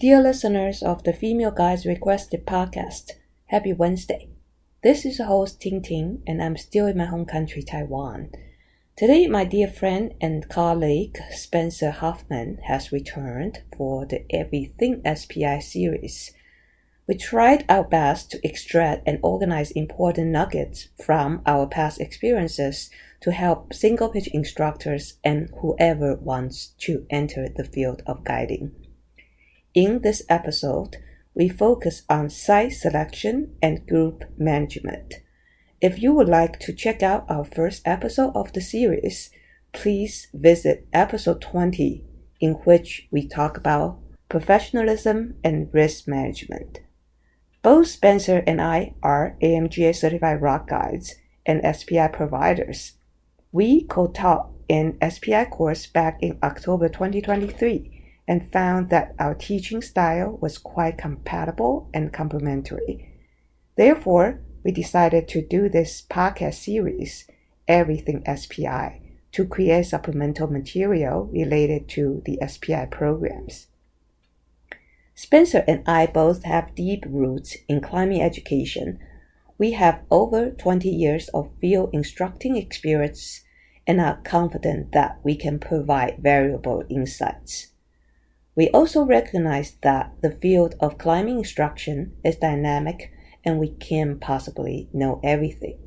Dear listeners of the Female Guys Requested podcast, happy Wednesday. This is the host Ting Ting, and I'm still in my home country, Taiwan. Today, my dear friend and colleague Spencer Huffman has returned for the Everything SPI series. We tried our best to extract and organize important nuggets from our past experiences to help single-pitch instructors and whoever wants to enter the field of guiding. In this episode, we focus on site selection and group management. If you would like to check out our first episode of the series, please visit episode 20, in which we talk about professionalism and risk management. Both Spencer and I are AMGA certified rock guides and SPI providers. We co-taught an SPI course back in October 2023 and found that our teaching style was quite compatible and complementary. Therefore, we decided to do this podcast series, Everything SPI, to create supplemental material related to the SPI programs. Spencer and I both have deep roots in climbing education. We have over 20 years of field instructing experience and are confident that we can provide valuable insights. We also recognize that the field of climbing instruction is dynamic and we can't possibly know everything.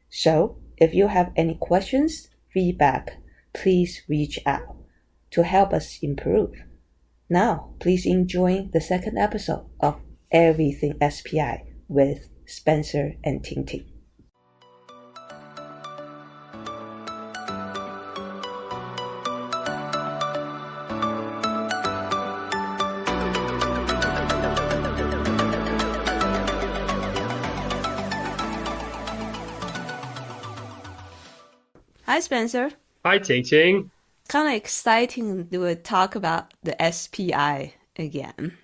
So, if you have any questions, feedback, please reach out to help us improve. Now, please enjoy the second episode of Everything SPI with Spencer and Ting Ting. Hi, Spencer. Hi, Ting Ting. Kind of exciting to talk about the SPI again.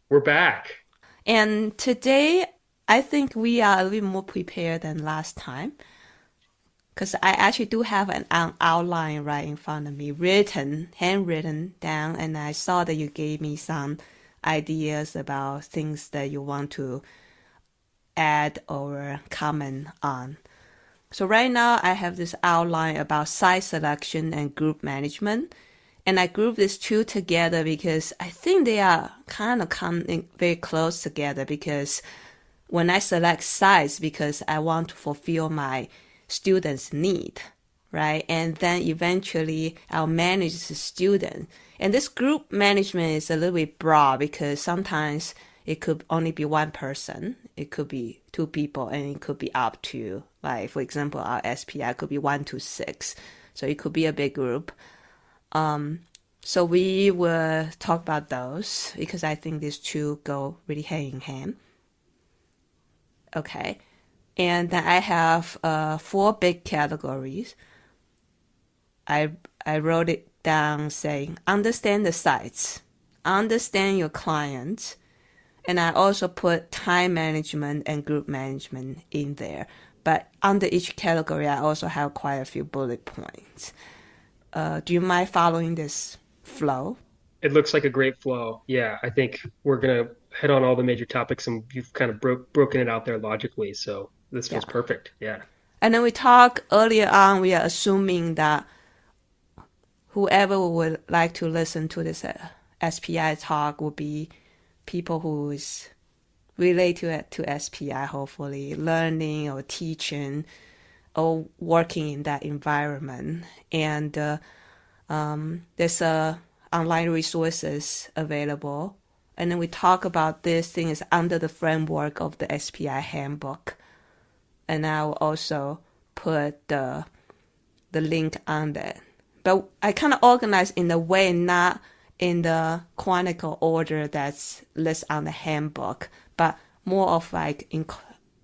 We're back. And today, I think we are a little more prepared than last time. Because I actually do have an outline right in front of me, handwritten down. And I saw that you gave me some ideas about things that you want to add or comment on. So right now I have this outline about site selection and group management. And I group these two together because I think they are kind of coming very close together, because when I select sites, because I want to fulfill my students' need, right? And then eventually I'll manage the student. And this group management is a little bit broad because sometimes it could only be one person, it could be two people, and it could be up to, like, for example, our SPI could be 1 to 6. So it could be a big group. So we will talk about those because I think these two go really hand in hand. Okay. And then I have 4 big categories. I wrote it down saying, understand the sites, understand your clients, and I also put time management and group management in there. But under each category, I also have quite a few bullet points. Do you mind following this flow? It looks like a great flow. Yeah, I think we're going to hit on all the major topics, and you've kind of broken it out there logically. So this feels perfect. Yeah. And then we talked earlier on, we are assuming that whoever would like to listen to this SPI talk will be people who is related to SPI, hopefully learning or teaching or working in that environment. And there's online resources available. And then we talk about this thing is under the framework of the SPI handbook. And I will also put the link on that. But I kind of organize in a way, not in the chronological order that's listed on the handbook, but more of like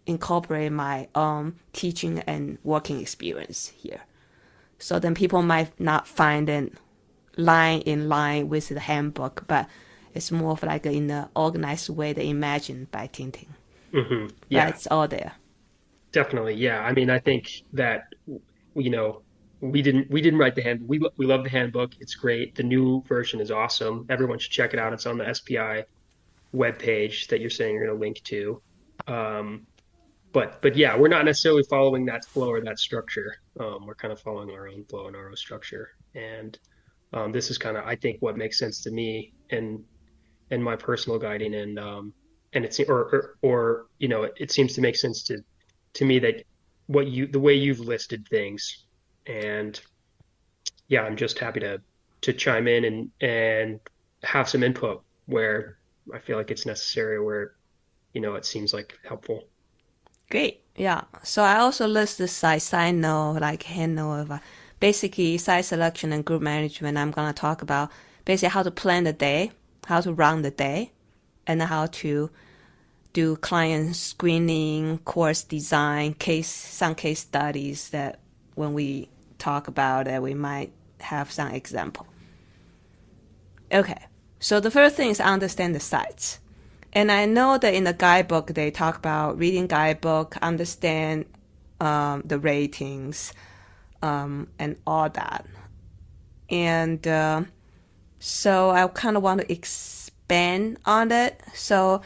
incorporate my own teaching and working experience here. So then people might not find it line in line with the handbook, but it's more of like in an organized way that imagined by Ting Ting. Mm-hmm. Yeah, but it's all there. Definitely. Yeah. I mean, I think that, we didn't write the handbook. We love the handbook. It's great. The new version is awesome. Everyone should check it out. It's on the SPI web page that you're saying you're going to link to. Um, but yeah, we're not necessarily following that flow or that structure. We're kind of following our own flow and our own structure. And this is kind of, I think, what makes sense to me and my personal guiding. And it's or it seems to make sense to me that the way you've listed things. And yeah, I'm just happy to chime in and have some input where I feel like it's necessary, where it seems like helpful. Great. Yeah. So I also list the side note, like handover. Basically, site selection and group management. I'm going to talk about basically how to plan the day, how to run the day, and how to do client screening, course design, some case studies that when we talk about it, we might have some example. Okay. So the first thing is understand the sites. And I know that in the guidebook, they talk about reading guidebook, understand the ratings, and all that. And so I kind of want to expand on it. So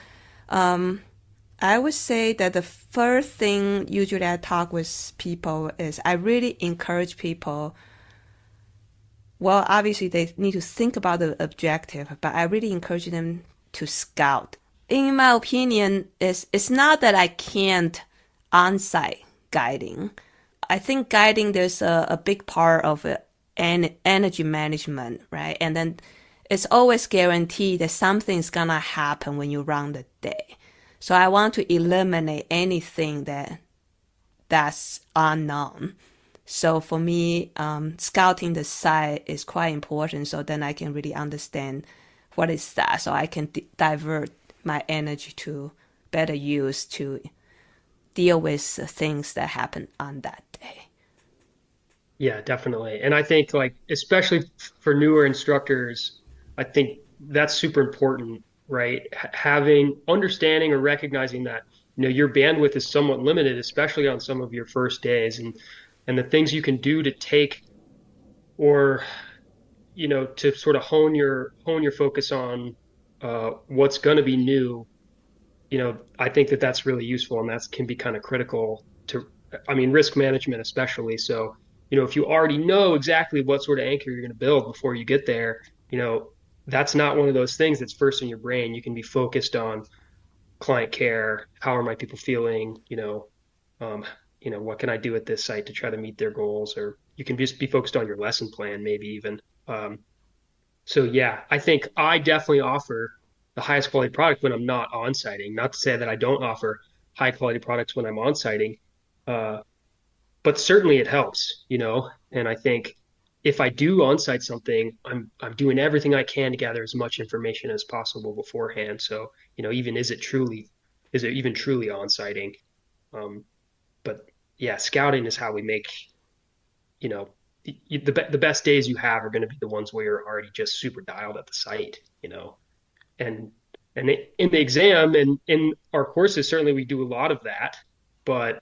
I would say that the first thing usually I talk with people is I really encourage people. Well, obviously they need to think about the objective, but I really encourage them to scout. In my opinion, it's not that I can't on-site guiding. I think guiding there's a big part of it, and energy management, right? And then it's always guaranteed that something's gonna happen when you run the day. So I want to eliminate anything that's unknown. So for me, scouting the site is quite important. So then I can really understand what is that. So I can divert my energy to better use to deal with things that happen on that day. Yeah, definitely. And I think like especially for newer instructors, I think that's super important, right? Having understanding or recognizing that, your bandwidth is somewhat limited, especially on some of your first days and the things you can do to take or to sort of hone your focus on what's going to be new. I think that that's really useful and that can be kind of critical to, I mean, risk management especially. So, if you already know exactly what sort of anchor you're going to build before you get there, that's not one of those things that's first in your brain. You can be focused on client care. How are my people feeling? Um, what can I do at this site to try to meet their goals? Or you can just be focused on your lesson plan, maybe even. So yeah, I think I definitely offer the highest quality product when I'm not on siting. Not to say that I don't offer high quality products when I'm on siting, uh, but certainly it helps, And I think if I do on site something, I'm doing everything I can to gather as much information as possible beforehand. So even is it even truly on siting? Um, but yeah, scouting is how we make you know, the best days you have are going to be the ones where you're already just super dialed at the site. And in the exam and in our courses, certainly we do a lot of that, but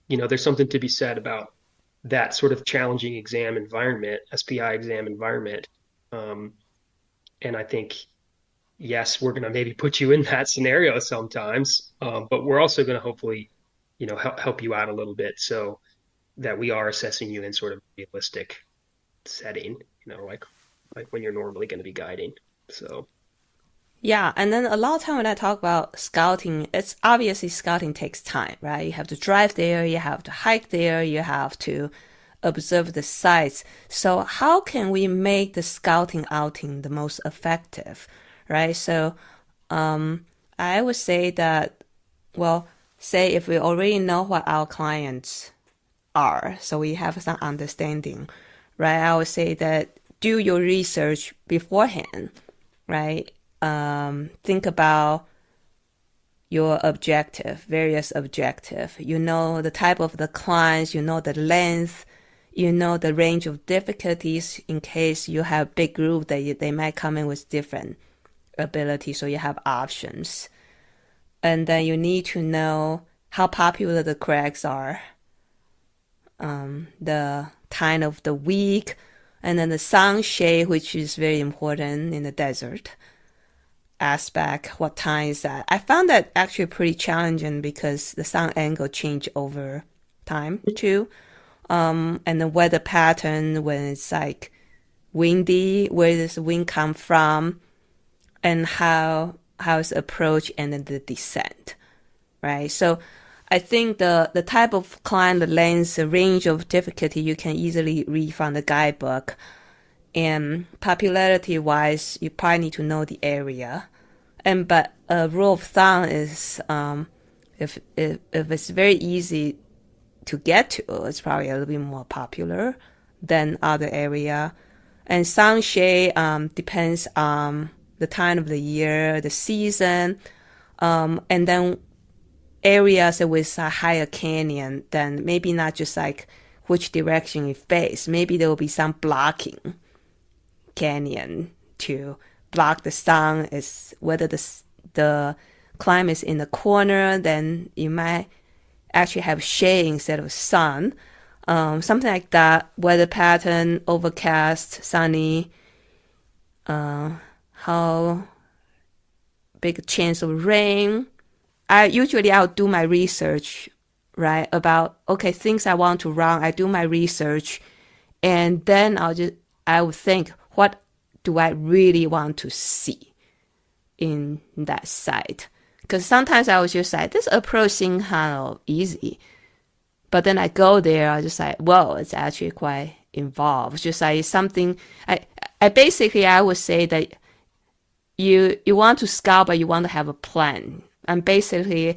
there's something to be said about that sort of challenging exam environment, SPI exam environment. Um, and I think, yes, we're going to maybe put you in that scenario sometimes, but we're also going to hopefully, help you out a little bit so that we are assessing you in sort of realistic setting, like when you're normally going to be guiding. So Yeah, and then a lot of time when I talk about scouting, it's obviously scouting takes time, right? You have to drive there, you have to hike there, you have to observe the sites. So how can we make the scouting outing the most effective, right? So I would say that, well, say if we already know what our clients are, so we have some understanding, right? I would say that do your research beforehand, right? Think about your objective, various objective. You know the type of the clients, you know the length, you know the range of difficulties in case you have big group that they might come in with different abilities, so you have options. And then you need to know how popular the cracks are, the time of the week, and then the sunshade, which is very important in the desert. aspect, what time is that? I found that actually pretty challenging because the sun angle change over time too. And the weather pattern when it's like windy, where does the wind come from, and how it's approach and then the descent, right? So I think the type of climb, the length, the range of difficulty you can easily read from the guidebook. And popularity wise, you probably need to know the area. And but a rule of thumb is if it's very easy to get to, it's probably a little bit more popular than other area. And sunshade depends on the time of the year, the season, and then areas with a higher canyon, then maybe not just like which direction you face. Maybe there will be some blocking canyon to block the sun. Is whether the climb is in the corner, then you might actually have shade instead of sun. Something like that. Weather pattern, overcast, sunny. How big chance of rain. I'll do my research, right, about okay things I want to run. I do my research, and then I would think, what do I really want to see in that site? Because sometimes I was just like, this approach seems kind of easy, but then I go there, I just like, whoa, it's actually quite involved. It's just like something. I basically I would say that you want to scout, but you want to have a plan. And basically,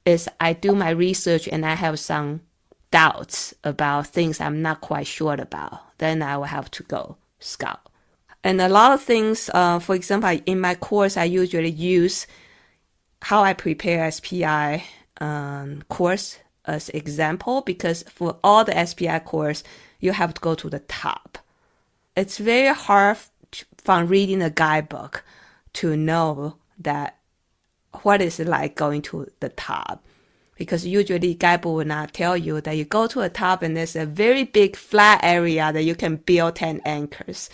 is I do my research and I have some doubts about things I'm not quite sure about. Then I will have to go scout. And a lot of things, for example, in my course, I usually use how I prepare SPI course as example, because for all the SPI course, you have to go to the top. It's very hard from reading a guidebook to know that what is it like going to the top, because usually guidebook will not tell you that you go to the top and there's a very big flat area that you can build 10 anchors.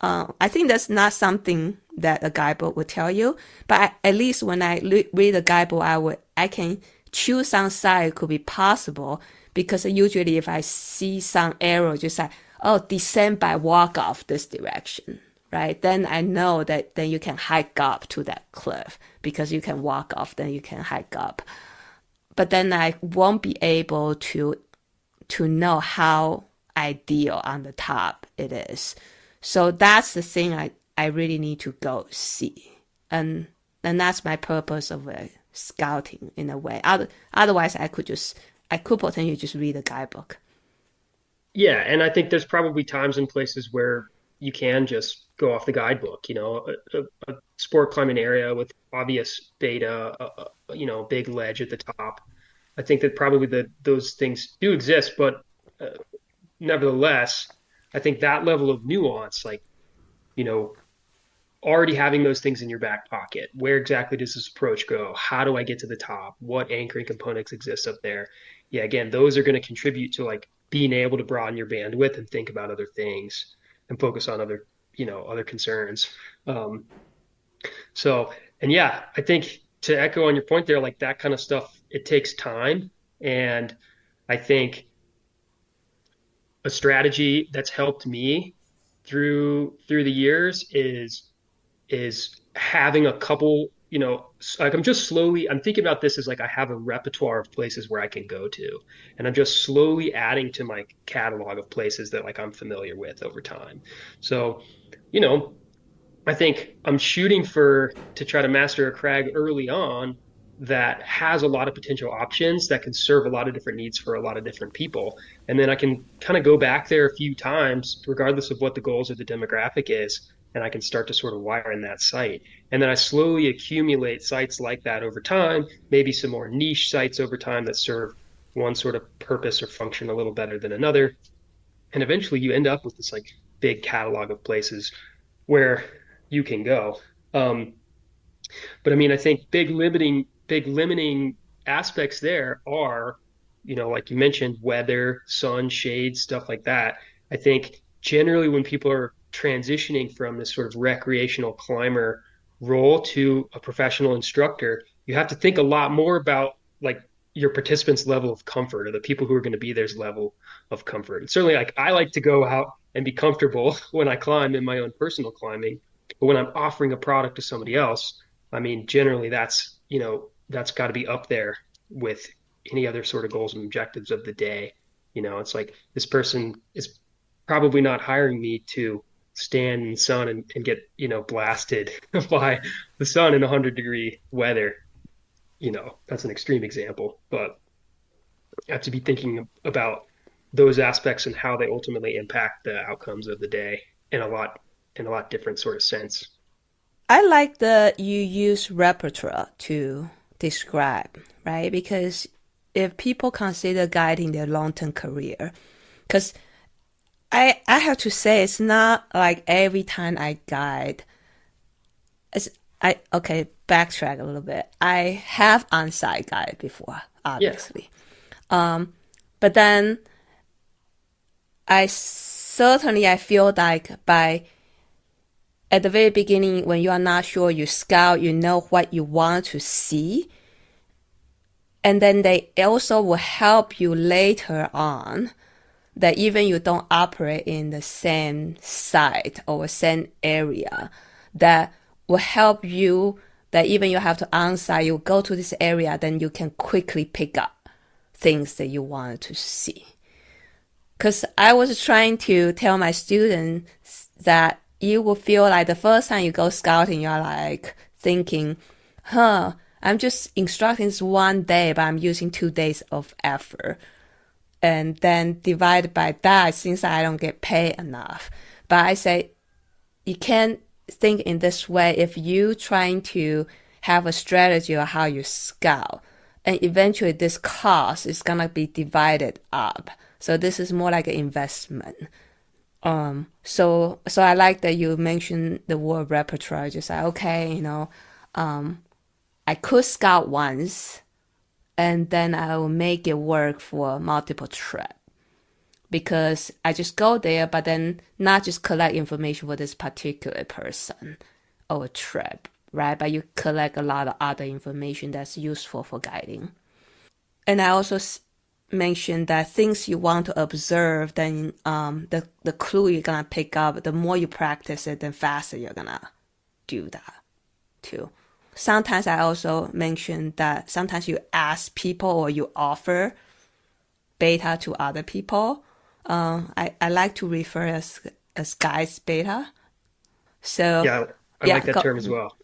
I think that's not something that a guidebook would tell you, but at least when I read a guidebook, I can choose some side could be possible, because usually if I see some arrow just like, oh, descend by walk off this direction, right? Then I know that then you can hike up to that cliff, because you can walk off, then you can hike up. But then I won't be able to know how ideal on the top it is. So that's the thing I really need to go see. And that's my purpose of scouting in a way. Otherwise I could potentially just read a guidebook. Yeah, and I think there's probably times and places where you can just go off the guidebook, a sport climbing area with obvious data, big ledge at the top. I think that probably those things do exist, but uh, nevertheless, I think that level of nuance, like, you know, already having those things in your back pocket. Where exactly does this approach go? How do I get to the top? What anchoring components exist up there? Yeah, again, those are going to contribute to like being able to broaden your bandwidth and think about other things and focus on other concerns. Um, so, and yeah, I think to echo on your point there, like that kind of stuff, it takes time. And I think a strategy that's helped me through the years is having a couple, like I'm thinking about this as like I have a repertoire of places where I can go to, and I'm just slowly adding to my catalog of places that like I'm familiar with over time. So, you know, I think I'm shooting for to try to master a crag early on that has a lot of potential options that can serve a lot of different needs for a lot of different people. And then I can kind of go back there a few times, regardless of what the goals or the demographic is, and I can start to sort of wire in that site. And then I slowly accumulate sites like that over time, maybe some more niche sites over time that serve one sort of purpose or function a little better than another. And eventually you end up with this like big catalog of places where you can go. Um, but I mean, I think big limiting aspects there are, like you mentioned, weather, sun, shade, stuff like that. I think generally when people are transitioning from this sort of recreational climber role to a professional instructor, you have to think a lot more about like your participants' level of comfort or the people who are going to be there's level of comfort. And certainly, like I like to go out and be comfortable when I climb in my own personal climbing, but when I'm offering a product to somebody else, I mean, generally that's got to be up there with any other sort of goals and objectives of the day. It's like this person is probably not hiring me to stand in the sun and get, blasted by the sun in 100-degree weather. That's an extreme example, but I have to be thinking about those aspects and how they ultimately impact the outcomes of the day in a lot different sort of sense. I like that you use repertoire to describe, right? Because if people consider guiding their long-term career, because I have to say it's not like every time I guide, it's, okay, backtrack a little bit. I have on-site guide before, Yeah. obviously. But then I feel like by at the very beginning when you are not sure, you scout, you know what you want to see, and then they also will help you later on that even you don't operate in the same site or same area, that will help you, that even you have to on-site, you go to this area, then you can quickly pick up things that you want to see. Because I was trying to tell my students that you will feel like the first time you go scouting, you're like thinking, I'm just instructing this one day, but I'm using 2 days of effort. And then divided by that, since I don't get paid enough. But I say, you can't think in this way if you trying to have a strategy of how you scout. And eventually this cost is gonna be divided up. So this is more like an investment. So I like that you mentioned the word repertoire. Just like, okay, I could scout once and then I will make it work for multiple trips because I just go there, but then not just collect information for this particular person or a trip, right? But you collect a lot of other information that's useful for guiding. And I also mentioned that things you want to observe, then the clue you're gonna pick up, the more you practice it, then faster you're gonna do that too. Sometimes I also mentioned that sometimes you ask people or you offer beta to other people. I like to refer as guys beta. So Yeah, I like yeah, that term as well.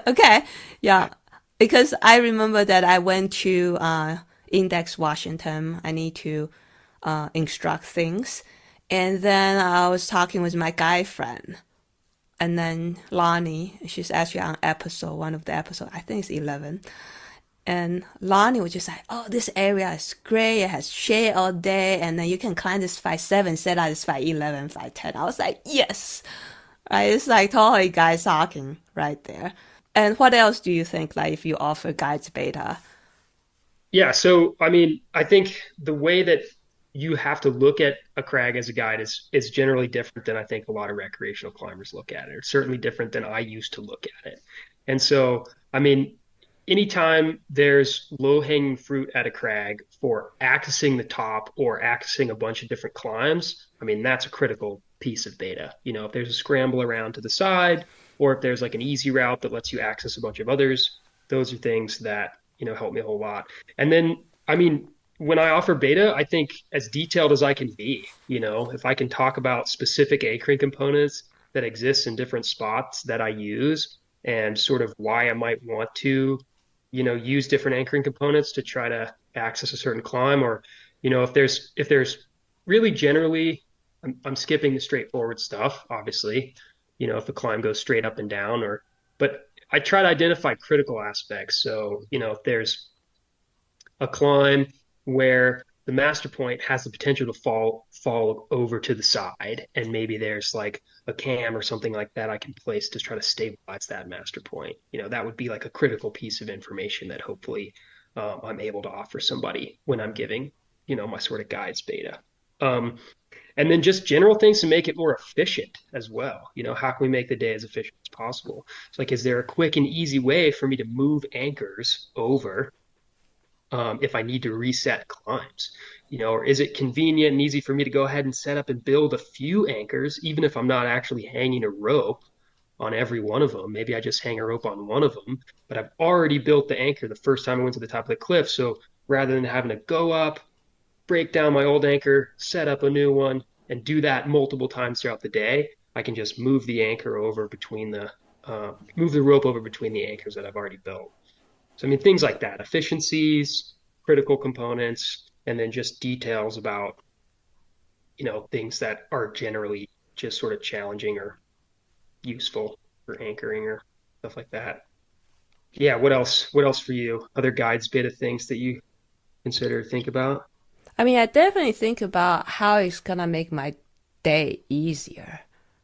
okay, yeah, because I remember that I went to Index Washington. I need to instruct things, and then I was talking with my guy friend, and then Lonnie. She's actually on episode one of the episode. I think it's 11. And Lonnie was just like, "Oh, this area is great. It has shade all day, and then you can climb this 5.7 instead of this 5.11, 5.10." I was like, "Yes!" Right? It's like totally guys talking right there. And what else do you think? Like if you offer guides beta? Yeah, so I mean, I think the way that you have to look at a crag as a guide is generally different than I think a lot of recreational climbers look at it. It's certainly different than I used to look at it. And so, I mean, anytime there's low-hanging fruit at a crag for accessing the top or accessing a bunch of different climbs, I mean, that's a critical piece of beta. If there's a scramble around to the side, or if there's like an easy route that lets you access a bunch of others, those are things that, help me a whole lot. And then, I mean, when I offer beta, I think as detailed as I can be, if I can talk about specific anchoring components that exist in different spots that I use and sort of why I might want to, use different anchoring components to try to access a certain climb, or, if there's really generally, I'm skipping the straightforward stuff, obviously, if the climb goes straight up and down, but I try to identify critical aspects. So, if there's a climb where the master point has the potential to fall over to the side, and maybe there's like a cam or something like that I can place to try to stabilize that master point. That would be like a critical piece of information that hopefully I'm able to offer somebody when I'm giving my sort of guides beta. And then just general things to make it more efficient as well. How can we make the day as efficient possible. So like, is there a quick and easy way for me to move anchors over if I need to reset climbs? Or is it convenient and easy for me to go ahead and set up and build a few anchors, even if I'm not actually hanging a rope on every one of them? Maybe I just hang a rope on one of them, but I've already built the anchor the first time I went to the top of the cliff. So rather than having to go up, break down my old anchor, set up a new one, and do that multiple times throughout the day, I can just move the anchor over between move the rope over between the anchors that I've already built. So, I mean, things like that, efficiencies, critical components, and then just details about, things that are generally just sort of challenging or useful for anchoring or stuff like that. Yeah, what else? What else for you? Other guides, bit of things that you consider think about? I mean, I definitely think about how it's gonna make my day easier,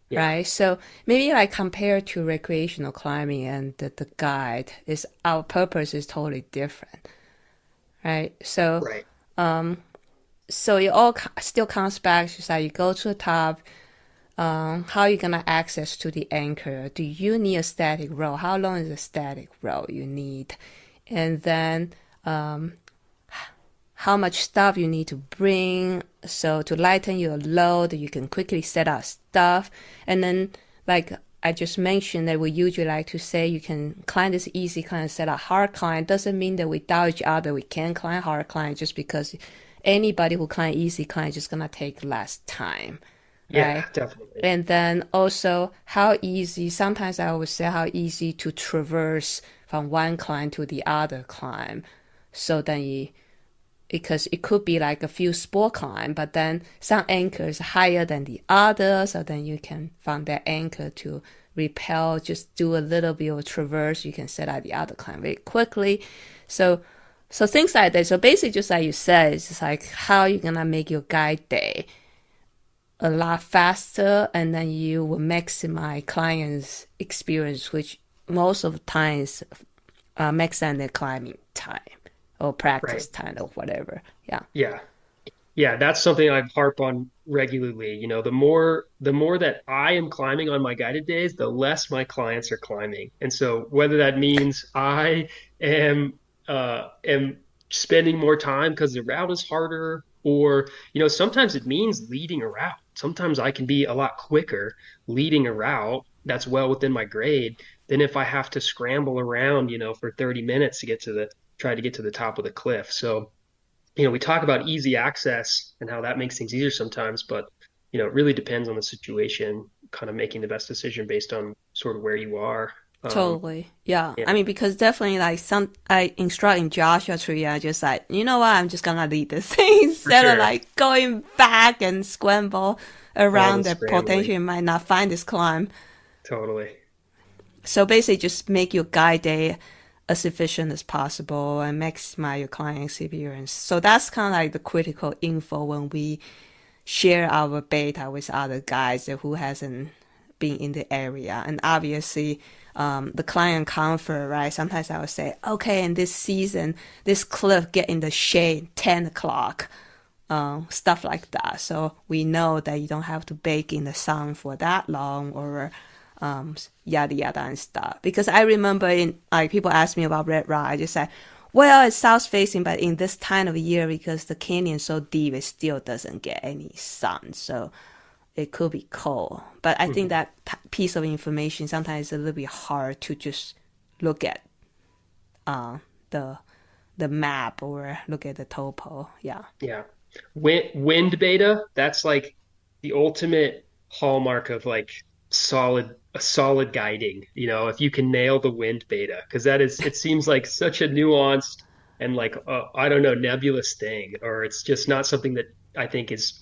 Yeah, right? So maybe like compared to recreational climbing and the guide is our purpose is totally different, right? So right. so it all still comes back to like you go to the top, how you gonna access to the anchor? Do you need a static row? How long is the static row you need? And then how much stuff you need to bring. So to lighten your load, you can quickly set up stuff. And then, like I just mentioned, that we usually like to say you can climb this easy climb and set up hard climb. Doesn't mean that we doubt each other. We can climb hard climb just because anybody who climb easy climb is just gonna take less time, Yeah, right? definitely. And then also how easy, sometimes I would say how easy to traverse from one climb to the other climb. So then you, because it could be like a few sport climb, but then some anchors higher than the other, so then you can find that anchor to repel, just do a little bit of traverse, you can set out the other climb very quickly. So things like that. So basically just like you said, it's just like how you're gonna make your guide day a lot faster, and then you will maximize clients experience, which most of the times maximize their climbing time or Right. practice time or whatever. Yeah, Yeah. Yeah, that's something I harp on regularly. The more that I am climbing on my guided days, the less my clients are climbing. And so whether that means I am spending more time because the route is harder, or sometimes it means leading a route. Sometimes I can be a lot quicker leading a route that's well within my grade than if I have to scramble around, for 30 minutes to try to get to the top of the cliff. So we talk about easy access and how that makes things easier sometimes, but it really depends on the situation, kind of making the best decision based on sort of where you are. totally. Yeah. I Yeah, mean, because definitely like some, I instruct in Joshua Tree, I just like, you know what, I'm just gonna lead the thing for instead of sure. like going back and scramble All the around that scrambling, potentially might not find this climb. totally. So basically just make your guide day as efficient as possible and maximize your client experience. So that's kind of like the critical info when we share our beta with other guys who hasn't been in the area. And obviously, the client comfort, right? Sometimes I would say, okay, in this season, this cliff get in the shade 10 o'clock, stuff like that. So we know that you don't have to bake in the sun for that long or yada yada and stuff. Because I remember in like people ask me about Red Rock, I just said, well, it's south facing, but in this time of year, because the canyon's so deep, it still doesn't get any sun, so it could be cold. But I think Mhm. that piece of information sometimes is a little bit hard to just look at the the map or look at the topo. Yeah, Yeah. Wind beta, that's like the ultimate hallmark of like a solid guiding, if you can nail the wind beta, because it seems like such a nuanced and like I don't know, nebulous thing, or it's just not something that I think is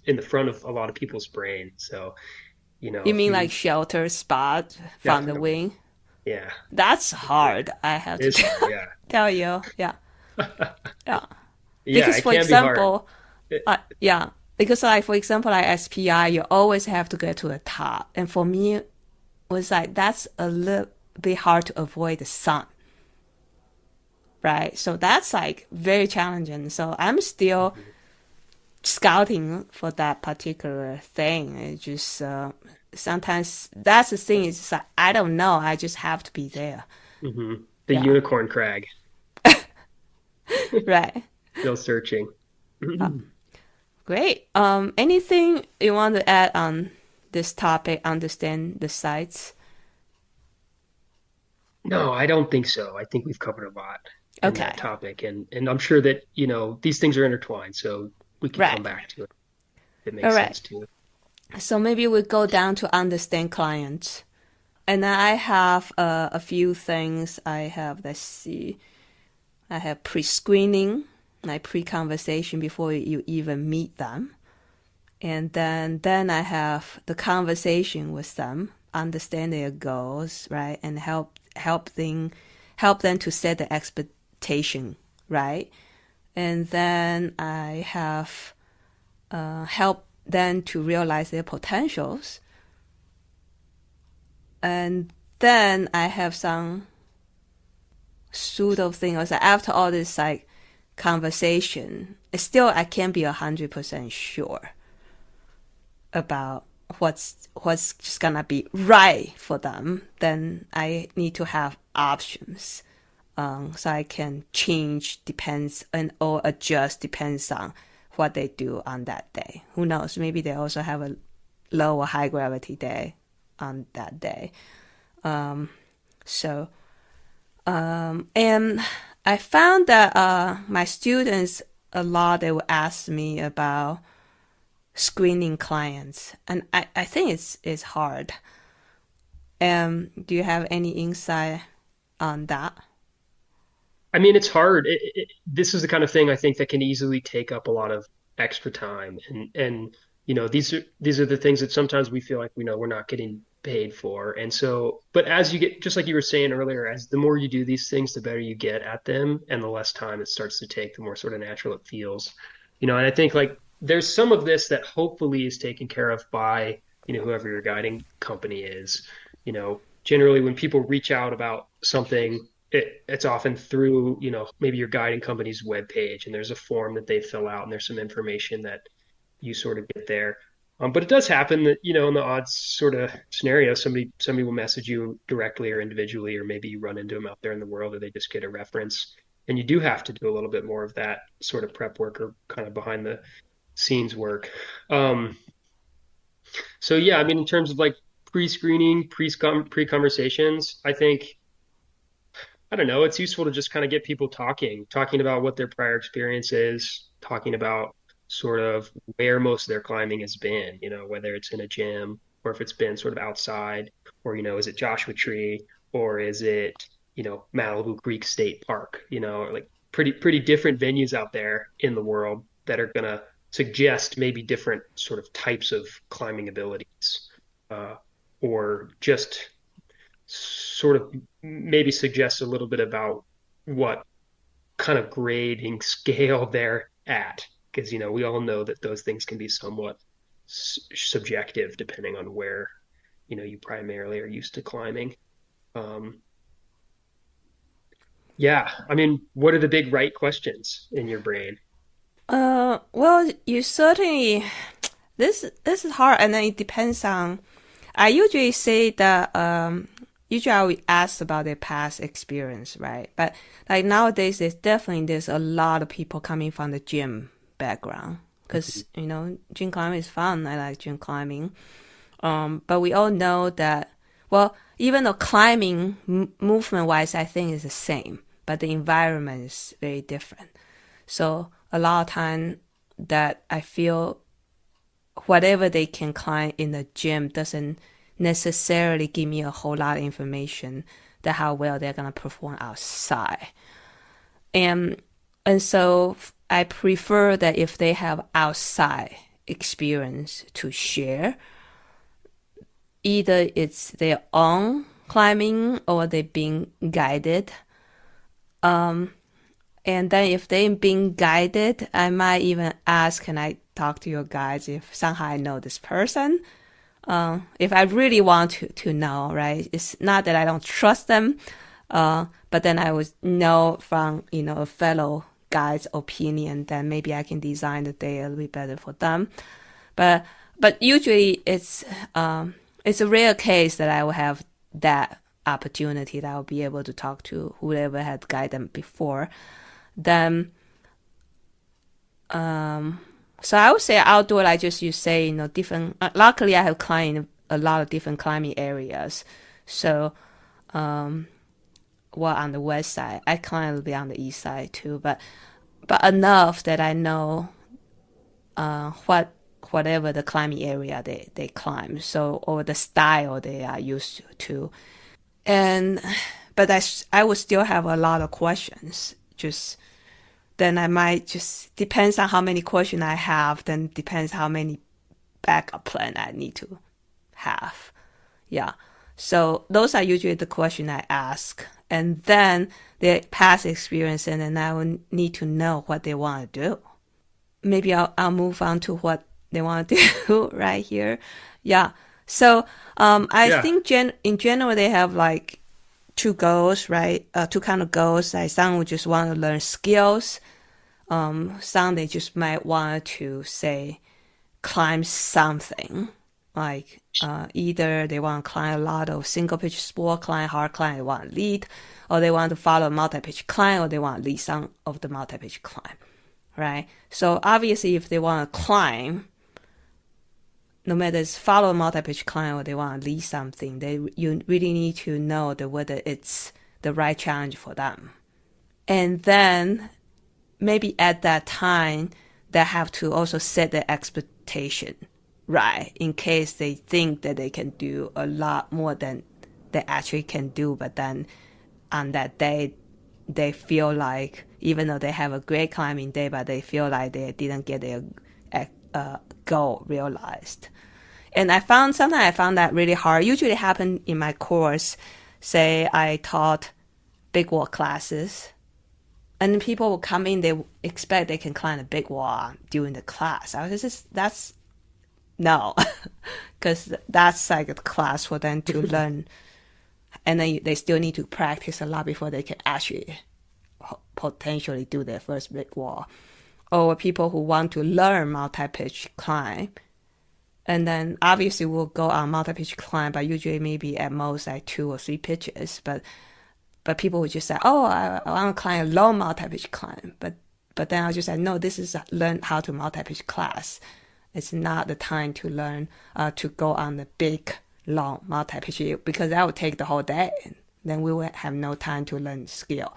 in the front of a lot of people's brain. So, you if mean like you shelter spot from the definitely, wing? yeah, That's for sure. hard. I have It to is hard, yeah. tell you. Yeah, yeah. Yeah, Because it for can be hard. example, yeah, because like for example, like SPI, you always have to get to the top, and for me, it was like that's a little bit hard to avoid the sun, right? So that's like very challenging. So I'm still Mhm. scouting for that particular thing. It just sometimes that's the thing. It's just like, I don't know. I just have to be there. The Yeah. unicorn crag. Right. Still searching. Great. Anything you want to add on this topic? Understand the sites? No, I don't think so. I think we've covered a lot in Okay. that topic, and I'm sure that, these things are intertwined, so we could come Right. back to it if it All makes right. sense to it. So maybe we go down to understand clients. And I have a few things. I have, let's see, I have pre-screening, like pre-conversation before you even meet them. And then I have the conversation with them, understand their goals, right? And help them to set the expectation, right? And then I have help them to realize their potentials. And then I have some pseudo thing. Also, after all this like conversation, still I can't be 100% sure about what's just gonna be right for them. Then I need to have options, so I can change depends and or adjust depends on what they do on that day. Who knows? Maybe they also have a low or high gravity day on that day. So and I found that my students a lot they will ask me about screening clients, and I think it's hard. Do you have any insight on that? I mean, it's hard. This is the kind of thing I think that can easily take up a lot of extra time, and these are the things that sometimes we feel like we know we're not getting paid for. And so, but as you get, just like you were saying earlier, as the more you do these things, the better you get at them, and the less time it starts to take, the more sort of natural it feels. And I think like there's some of this that hopefully is taken care of by whoever your guiding company is. Generally when people reach out about something it's often through, maybe your guiding company's webpage, and there's a form that they fill out, and there's some information that you sort of get there. But it does happen that, in the odd sort of scenario, somebody will message you directly or individually, or maybe you run into them out there in the world, or they just get a reference, and you do have to do a little bit more of that sort of prep work or kind of behind the scenes work. Um, so yeah, I mean, in terms of like pre-screening, pre-conversations, I think I don't know. It's useful to just kind of get people talking about what their prior experience is, talking about sort of where most of their climbing has been, whether it's in a gym or if it's been sort of outside, or, is it Joshua Tree, or is it, Malibu Creek State Park, like pretty different venues out there in the world that are going to suggest maybe different sort of types of climbing abilities, uh, or just sort of maybe suggest a little bit about what kind of grading scale they're at. Because, we all know that those things can be somewhat subjective depending on where, you primarily are used to climbing. Um, yeah, I mean, what are the big right questions in your brain? Well, you certainly this is hard, and then it depends on. I usually say that usually I would ask about their past experience, right? But like nowadays, there's a lot of people coming from the gym background because gym climbing is fun. I like gym climbing. But we all know that well, even though climbing movement wise, I think is the same, but the environment is very different. So a lot of time that I feel whatever they can climb in the gym doesn't necessarily give me a whole lot of information that how well they're gonna perform outside. And and so I prefer that if they have outside experience to share, either it's their own climbing or they're being guided. And then if they're being guided, I might even ask, can I talk to your guides if somehow I know this person? If I really want to know, right? It's not that I don't trust them, but then I would know from, a fellow guide's opinion that maybe I can design the day a little bit better for them. But usually it's it's a rare case that I will have that opportunity that I'll be able to talk to whoever had guided them before. Then, so I would say outdoor, like just you say, different. Luckily, I have climbed a lot of different climbing areas. So, well, on the west side, I climb a little bit on the east side too, but enough that I know whatever the climbing area they climb, so or the style they are used to. And but I would still have a lot of questions. Just then I might just depends on how many questions I have. Then depends how many backup plan I need to have. Yeah. So those are usually the questions I ask, and then their past experience, and then I will need to know what they want to do. Maybe I'll move on to what they want to do right here. Yeah. So I Yeah. think in general they have like two goals, right? Two kind of goals. Like some would just want to learn skills. Some they just might want to say climb something. Like either they want to climb a lot of single pitch sport climb, hard climb, they want to lead, or they want to follow multi pitch climb, or they want to lead some of the multi pitch climb, right? So obviously, if they want to climb, no matter it's follow multi-pitch climb or they want to lead something, you really need to know whether it's the right challenge for them. And then maybe at that time, they have to also set the expectation right in case they think that they can do a lot more than they actually can do, but then on that day they feel like even though they have a great climbing day, but they feel like they didn't get their goal realized. And sometimes I found that really hard. Usually it happened in my course. Say I taught big wall classes, and people will come in, they expect they can climb a big wall during the class. I was just, that's no, because that's like a class for them to learn, and then they still need to practice a lot before they can actually potentially do their first big wall. Or people who want to learn multi-pitch climb, and then obviously we'll go on multi-pitch climb, but usually maybe at most like 2 or 3 pitches. But people would just say, "Oh, I want to climb a low multi-pitch climb," but then I'll just say, "No, this is a learn how to multi-pitch class. It's not the time to learn to go on the big long multi-pitch because that would take the whole day. Then we would have no time to learn skill."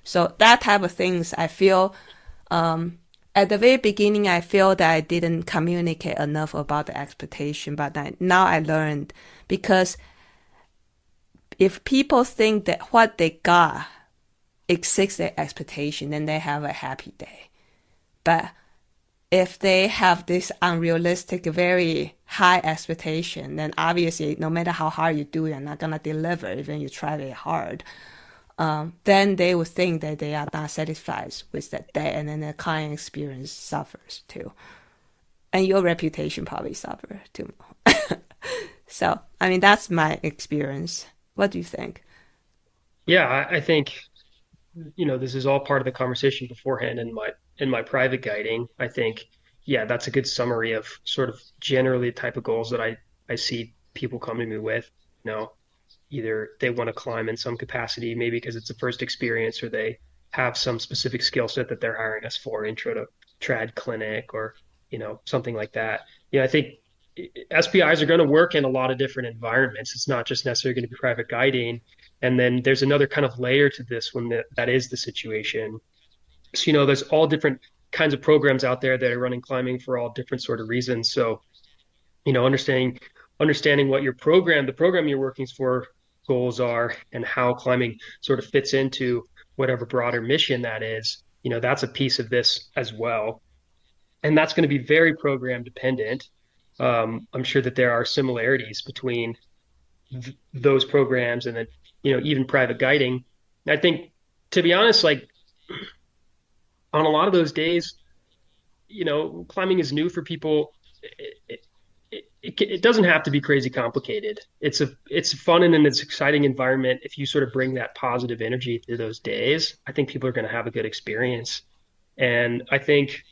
So that type of things, I feel at the very beginning, I feel that I didn't communicate enough about the expectation, but now I learned because if people think that what they got exceeds their expectation, then they have a happy day. But if they have this unrealistic, very high expectation, then obviously no matter how hard you do, you're not gonna deliver even you try very hard. Then they would think that they are not satisfied with that day, and then the client experience suffers too, and your reputation probably suffers too. So, I mean, that's my experience. What do you think? Yeah, I think, this is all part of the conversation beforehand in my private guiding. I think, yeah, that's a good summary of sort of generally the type of goals that I see people come to me with. You know, either they want to climb in some capacity, maybe because it's a first experience, or they have some specific skill set that they're hiring us for, intro to trad clinic or, something like that. I think SPIs are going to work in a lot of different environments. It's not just necessarily going to be private guiding. And then there's another kind of layer to this when that is the situation. So, there's all different kinds of programs out there that are running climbing for all different sort of reasons. So, understanding what the program you're working for goals are and how climbing sort of fits into whatever broader mission that is, that's a piece of this as well. And that's going to be very program dependent. I'm sure that there are similarities between those programs and then, even private guiding. I think, to be honest, like on a lot of those days, climbing is new for people. It doesn't have to be crazy complicated. It's fun and it's exciting environment. If you sort of bring that positive energy to those days, I think people are going to have a good experience. And I think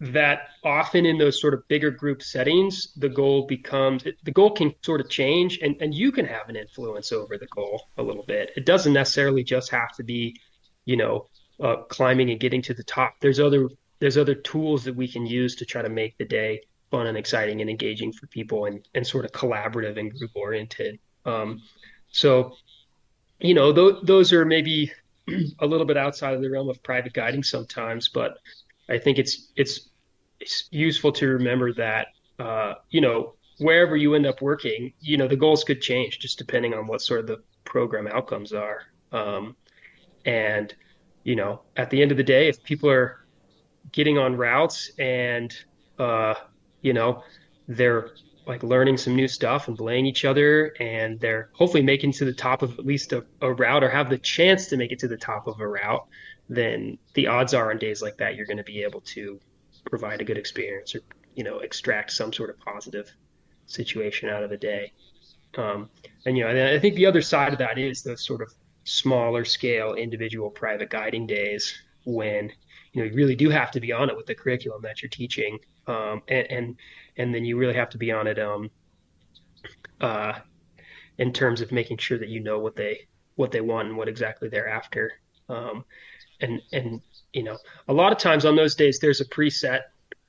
that often in those sort of bigger group settings, the goal can sort of change, and you can have an influence over the goal a little bit. It doesn't necessarily just have to be, you know, climbing and getting to the top. There's other tools that we can use to try to make the day fun and exciting and engaging for people, and sort of collaborative and group oriented. So those are maybe a little bit outside of the realm of private guiding sometimes, but I think it's useful to remember that wherever you end up working, the goals could change just depending on what sort of the program outcomes are. And at the end of the day, if people are getting on routes and uh you know they're like learning some new stuff and belaying each other, and they're hopefully making to the top of at least a route, or have the chance to make it to the top of a route, then the odds are on days like that you're going to be able to provide a good experience, or extract some sort of positive situation out of the day. um, and I think the other side of that is those sort of smaller scale individual private guiding days when you really do have to be on it with the curriculum that you're teaching, and then you really have to be on it uh, in terms of making sure that you know what they want and what exactly they're after. Um, and a lot of times on those days there's a preset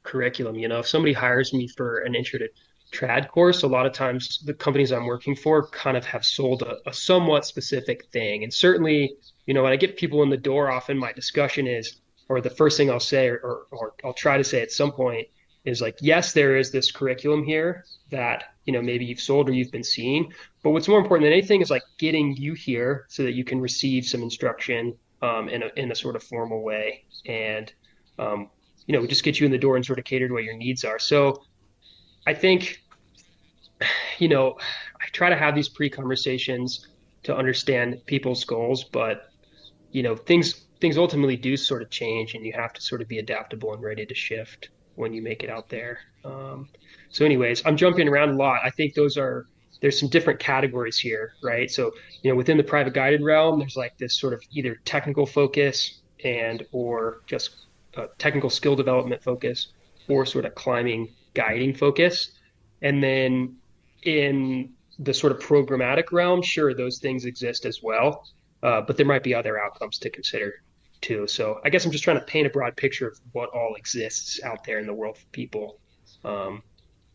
curriculum. If somebody hires me for an intro to trad course, a lot of times the companies I'm working for kind of have sold a somewhat specific thing. And certainly, when I get people in the door, often my discussion is, or the first thing I'll say, or I'll try to say at some point, is like, yes, there is this curriculum here that maybe you've sold or you've been seeing, but what's more important than anything is like getting you here so that you can receive some instruction in a sort of formal way, and um, we just get you in the door and sort of cater to what your needs are. So I think, I try to have these pre-conversations to understand people's goals, but things ultimately do sort of change, and you have to sort of be adaptable and ready to shift when you make it out there. So anyways, I'm jumping around a lot. I think there's some different categories here, right? So, within the private guided realm, there's like this sort of either technical focus or just technical skill development focus, or sort of climbing guiding focus. And then in the sort of programmatic realm, sure, those things exist as well, but there might be other outcomes to consider too. So I guess I'm just trying to paint a broad picture of what all exists out there in the world for people. Um,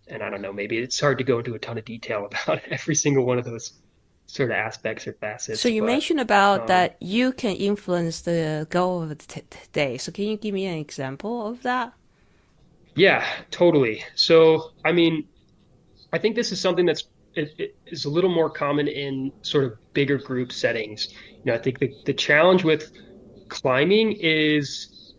and I don't know, maybe it's hard to go into a ton of detail about every single one of those sort of aspects or So facets, you but mentioned about um, that you can influence the goal of the day. So can you give me an example of that? yeah, totally. So, I mean, I think this is something it is a little more common in sort of bigger group settings. I think the challenge with climbing is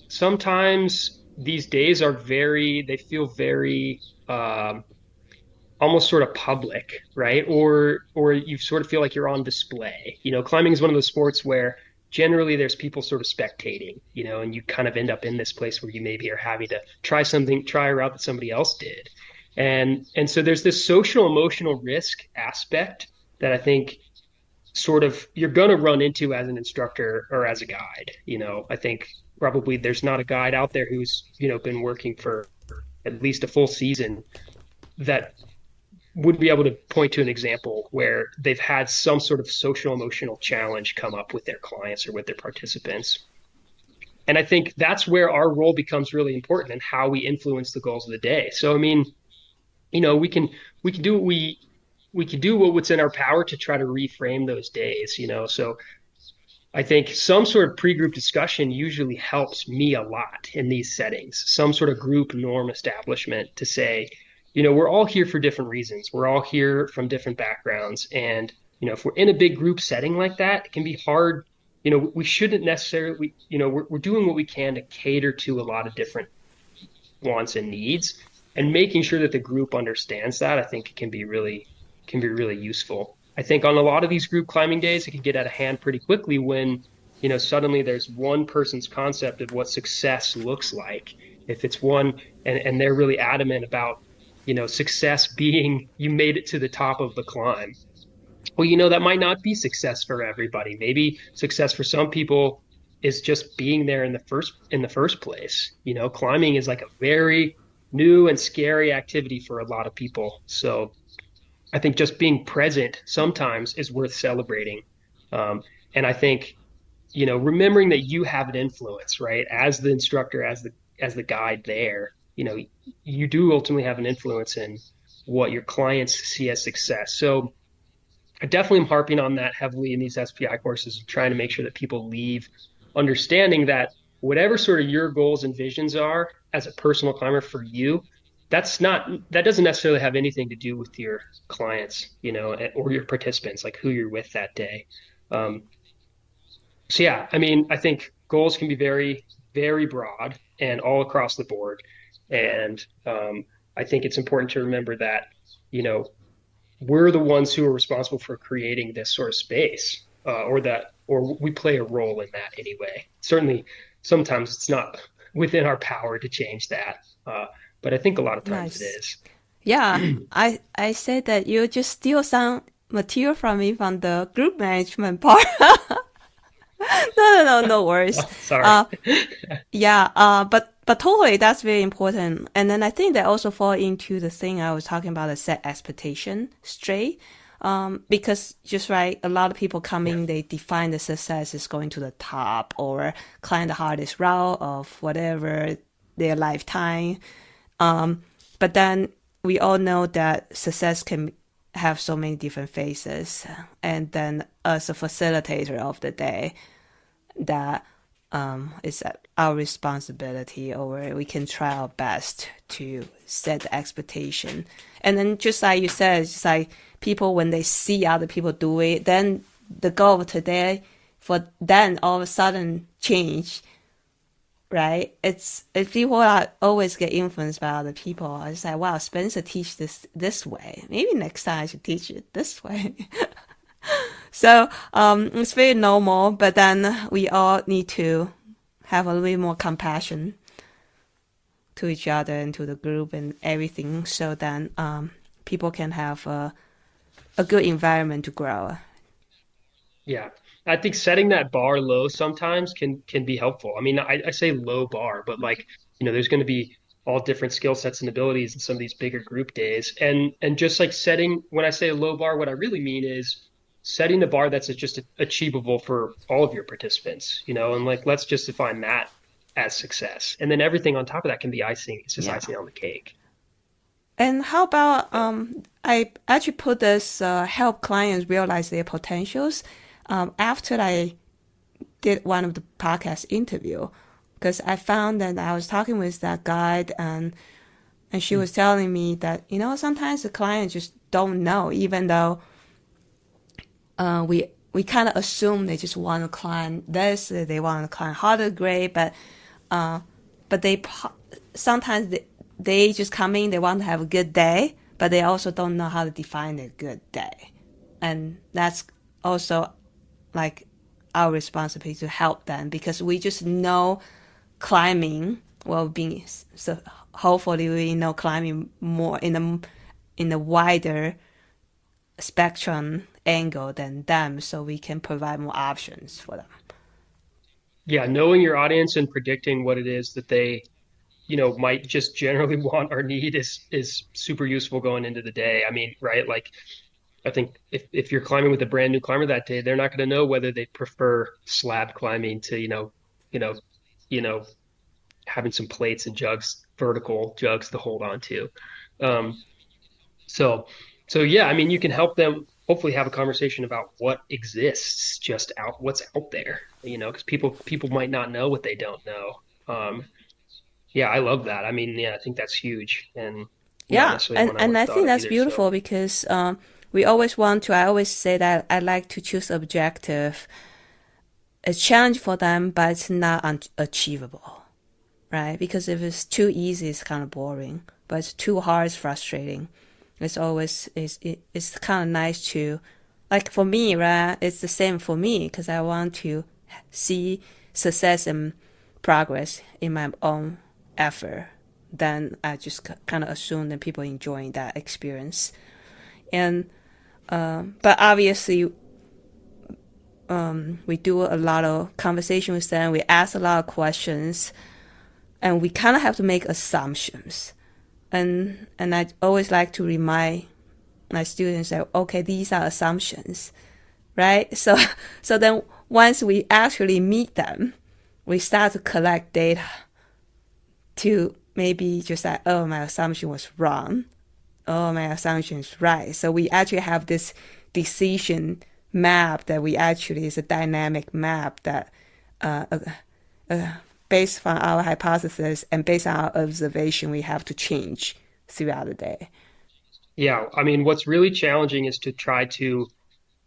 sometimes these days they feel very almost sort of public, right? Or you sort of feel like you're on display. Climbing is one of those sports where generally there's people sort of spectating, and you kind of end up in this place where you maybe are having to try a route that somebody else did. And so there's this social emotional risk aspect that I think sort of you're going to run into as an instructor or as a guide. I think probably there's not a guide out there who's, been working for at least a full season that would be able to point to an example where they've had some sort of social emotional challenge come up with their clients or with their participants. And I think that's where our role becomes really important and how we influence the goals of the day. So, I mean, we can do we can do what's in our power to try to reframe those days. So I think some sort of pre-group discussion usually helps me a lot in these settings, some sort of group norm establishment to say, we're all here for different reasons. We're all here from different backgrounds. And, if we're in a big group setting like that, it can be hard. We shouldn't necessarily, we're doing what we can to cater to a lot of different wants and needs, and making sure that the group understands that, I think can be really useful. I think on a lot of these group climbing days, it can get out of hand pretty quickly when, suddenly there's one person's concept of what success looks like. If it's one, and they're really adamant about, success being you made it to the top of the climb. Well, that might not be success for everybody. Maybe success for some people is just being there in the first place. You know, climbing is like a very new and scary activity for a lot of people. So I think just being present sometimes is worth celebrating. And I think, you know, remembering that you have an influence, right? As the instructor, as the guide there, you know, you do ultimately have an influence in what your clients see as success. So I definitely am harping on that heavily in these SPI courses, trying to make sure that people leave understanding that whatever sort of your goals and visions are as a personal climber for you, that doesn't necessarily have anything to do with your clients, you know, or your participants, like who you're with that day. Um, so yeah, I mean, I think goals can be very, very broad and all across the board. And I think it's important to remember that, you know, we're the ones who are responsible for creating this sort of space, or we play a role in that anyway. Certainly, sometimes it's not within our power to change that, but I think a lot of times it Nice. is. Yeah, I said that you just steal some material from me from the group management part. No worries. Oh, sorry. Uh, yeah, but totally, that's very important. And then I think that also fall into the thing I was talking about, the set expectation straight. Because just right, a lot of people Yeah, coming, they define the success as going to the top or climb the hardest route of whatever their lifetime. But then we all know that success can have so many different phases. And then as a facilitator of the day, that is our responsibility, or we can try our best to set the expectation. And then just like you said, it's just like people, when they see other people do it, then the goal of today for then all of a sudden change, right? It's if people are always get influenced by other people, it's like, wow, Spencer teach this way. Maybe next time I should teach it this way. So it's very normal, but then we all need to have a little bit more compassion to each other and to the group and everything, so then people can have a good environment to grow. yeah. I think setting that bar low sometimes can be helpful. I mean, I say low bar, but like, you know, there's going to be all different skill sets and abilities in some of these bigger group days. And just like setting, when I say a low bar, what I really mean is setting the bar that's just achievable for all of your participants, you know, and like let's just define that as success. And then everything on top of that can be icing. It's just Yeah. icing on the cake. And how about Yeah. I actually put this help clients realize their potentials after I did one of the podcast interview, because I found that I was talking with that guide, and she was telling me that, sometimes the clients just don't know, even though we kind of assume they just want to climb this, they want to climb harder grade, but they sometimes they just come in, they want to have a good day, but they also don't know how to define a good day, and that's also like our responsibility to help them, because we just know climbing well being, so hopefully we know climbing more in a wider spectrum angle than them, so we can provide more options for them. Yeah, knowing your audience and predicting what it is that they, you know, might just generally want or need is super useful going into the day. I mean, right? Like I think if you're climbing with a brand new climber that day, they're not going to know whether they prefer slab climbing to, you know, you know, having some plates and jugs, vertical jugs to hold on to. Um, so so yeah, I mean, you can help them hopefully have a conversation about what exists just out, what's out there, you know, because people might not know what they don't know. Yeah, I love that. I mean, yeah, I think that's huge and not Yeah, necessarily and one I and would have I thought think of that's either. So beautiful, because we always want to. I always say that I like to choose objective. It's challenge for them, but it's not unachievable, right? Because if it's too easy, it's kind of boring. But it's too hard, it's frustrating. It's kind of nice to, like for me, right? It's the same for me, because I want to see success and progress in my own effort. Then I just kind of assume that people enjoying that experience. And but obviously, we do a lot of conversation with them. We ask a lot of questions, and we kind of have to make assumptions. And I always like to remind my students that, okay, these are assumptions, right? So then once we actually meet them, we start to collect data to maybe just like, oh, my assumption was wrong. Oh, my assumption is right. So we actually have this decision map that we actually is a dynamic map that based on our hypothesis and based on our observation, we have to change throughout the day. Yeah, I mean, what's really challenging is to try to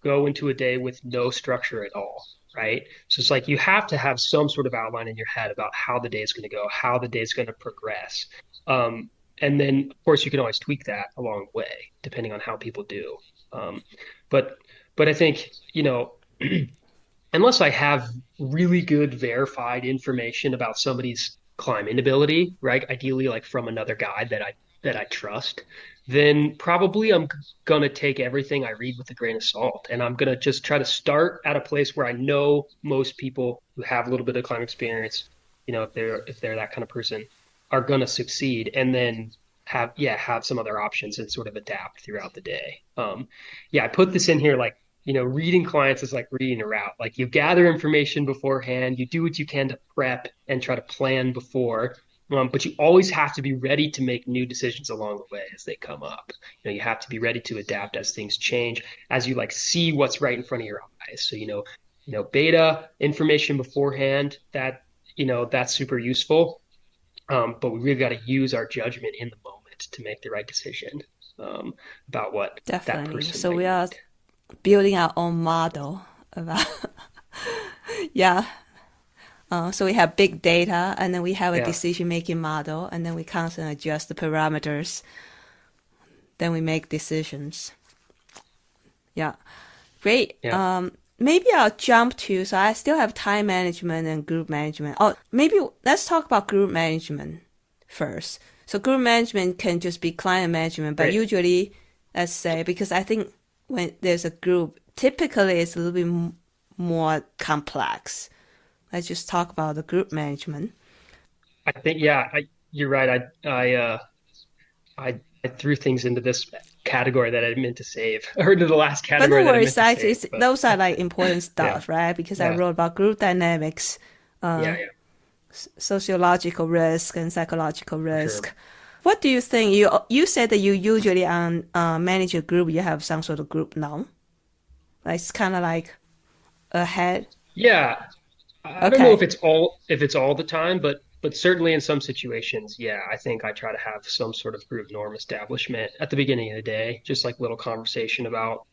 go into a day with no structure at all, right? So it's like you have to have some sort of outline in your head about how the day is going to go, how the day is going to progress. And then, of course, you can always tweak that along the way, depending on how people do. Um, but but I think, unless I have really good verified information about somebody's climbing ability, right? Ideally, like from another guide that I trust, then probably I'm gonna take everything I read with a grain of salt, and I'm gonna just try to start at a place where I know most people who have a little bit of climb experience, if they're that kind of person, are gonna succeed, and then have some other options and sort of adapt throughout the day. Yeah, I put this in here like reading clients is like reading a route. Like you gather information beforehand, you do what you can to prep and try to plan before, but you always have to be ready to make new decisions along the way as they come up. You have to be ready to adapt as things change, as you like see what's right in front of your eyes. So beta information beforehand that's super useful. But we really got to use our judgment in the moment to make the right decision about what that Definitely. person So might we are need. building our own model about, yeah. So we have big data, and then we have a Yeah, decision making model, and then we constantly adjust the parameters. Then we make decisions. Yeah. Great. yeah. Maybe I'll jump to, so I still have time management and group management. Oh, maybe let's talk about group management first. So group management can just be client management, but Great. usually, let's say, because I think when there's a group, typically it's a little bit more complex. Let's just talk about the group management. I think, yeah, you're right. I threw things into this category that I meant to save, or into the last But no category that I worries, meant to actually, save. But those are like important yeah, stuff, right? Because I yeah, wrote about group dynamics, yeah, yeah, sociological risk, and psychological for sure. risk. What do you think? You said that you usually manage a group. You have some sort of group now. Like, it's kind of like a head. Yeah, I don't know Okay, if it's all the time, but certainly in some situations, yeah, I think I try to have some sort of group norm establishment at the beginning of the day, just like little conversation about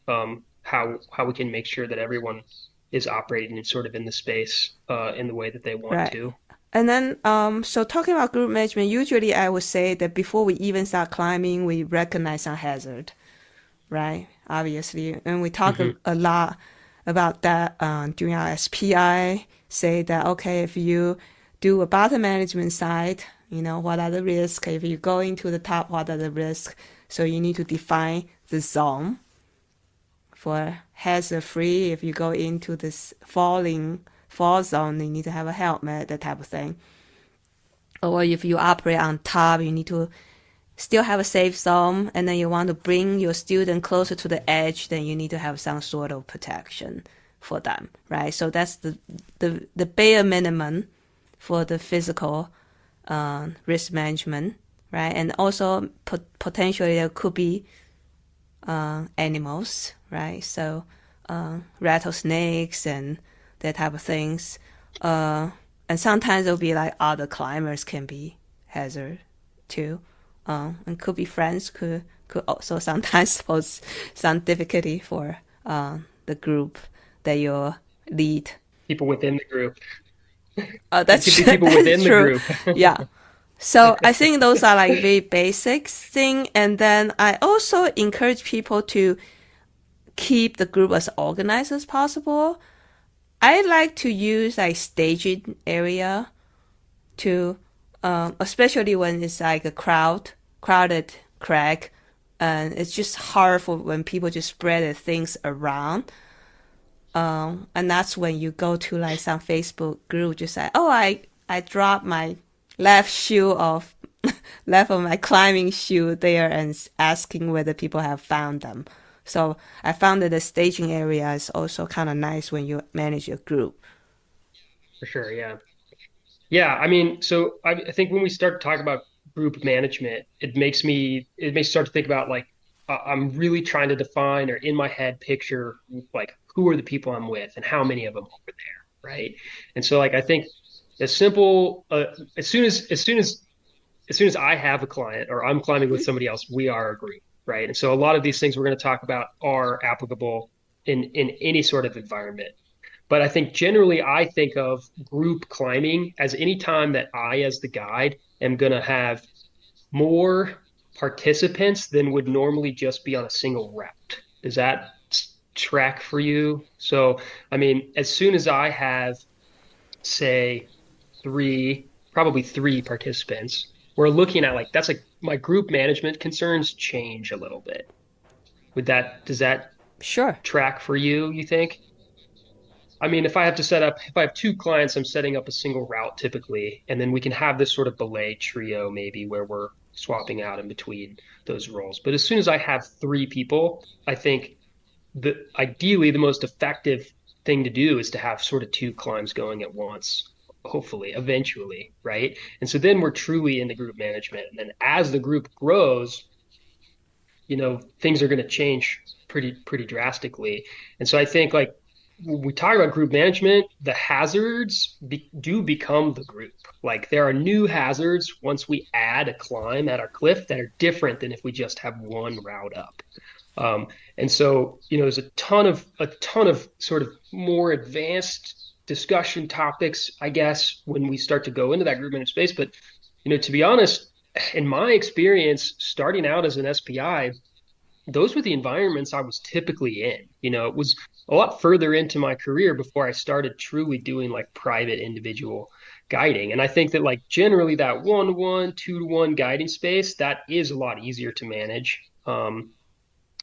how we can make sure that everyone is operating in sort of in the space in the way that they want right. to. And then, so talking about group management, usually I would say that before we even start climbing, we recognize some hazard, right? Obviously, and we talk Hmm. a lot about that during our SPI. Say that, okay, if you do a bottom management side, what are the risks? If you go into the top, what are the risks? So you need to define the zone for hazard free. If you go into this fall zone, you need to have a helmet, that type of thing. Or if you operate on top, you need to still have a safe zone, and then you want to bring your student closer to the edge, then you need to have some sort of protection for them, right? So that's the bare minimum for the physical risk management, right? And also potentially there could be animals, right? So rattlesnakes and that type of things. And sometimes it'll be like other climbers can be hazard too. And could be friends, could also sometimes pose some difficulty for the group that you lead. People within the group. It could That's be people that's within the true. group. Yeah. So I think those are like very basic thing. And then I also encourage people to keep the group as organized as possible. I like to use like staging area to, especially when it's like a crowded crack, and it's just hard for when people just spread their things around. And that's when you go to like some Facebook group, just say, oh, I dropped my left shoe off, left of my climbing shoe there, and asking whether people have found them. So I found that the staging area is also kind of nice when you manage your group. For sure. Yeah. Yeah, I mean, so I think when we start to talk about group management, it makes me start to think about like I'm really trying to define or in my head picture like who are the people I'm with and how many of them are there, right? And so like I think as simple as soon as I have a client or I'm climbing with somebody else, we are a group, right? And so a lot of these things we're going to talk about are applicable in any sort of environment. But I think generally I think of group climbing as any time that I, as the guide, am going to have more participants than would normally just be on a single route. Does that track for you? So, I mean, as soon as I have, say, probably three participants, we're looking at like that's like my group management concerns change a little bit. Does that Sure. track for you, you think? I mean, if I have two clients, I'm setting up a single route typically, and then we can have this sort of belay trio maybe where we're swapping out in between those roles. But as soon as I have three people, I think ideally the most effective thing to do is to have sort of two climbs going at once, hopefully, eventually, right? And so then we're truly into group management. And then as the group grows, things are going to change pretty drastically. And so I think like when we talk about group management, the hazards do become the group. Like there are new hazards once we add a climb at our cliff that are different than if we just have one route up. Um, and so, there's a ton of sort of more advanced discussion topics, I guess, when we start to go into that group management space. But, to be honest, in my experience, starting out as an SPI, those were the environments I was typically in. It was a lot further into my career before I started truly doing like private individual guiding. And I think that like generally that 1-to-1, 2-to-1 guiding space, that is a lot easier to manage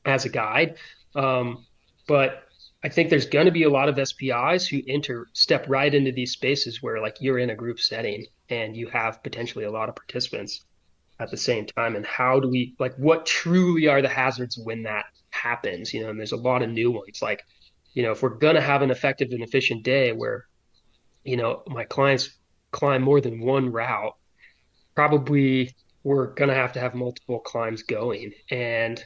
as a guide. But I think there's going to be a lot of SPIs who step right into these spaces where like you're in a group setting and you have potentially a lot of participants at the same time. And how do we like what truly are the hazards when that happens? And there's a lot of new ones. Like, if we're gonna have an effective and efficient day where, my clients climb more than one route, probably we're gonna have to have multiple climbs going. And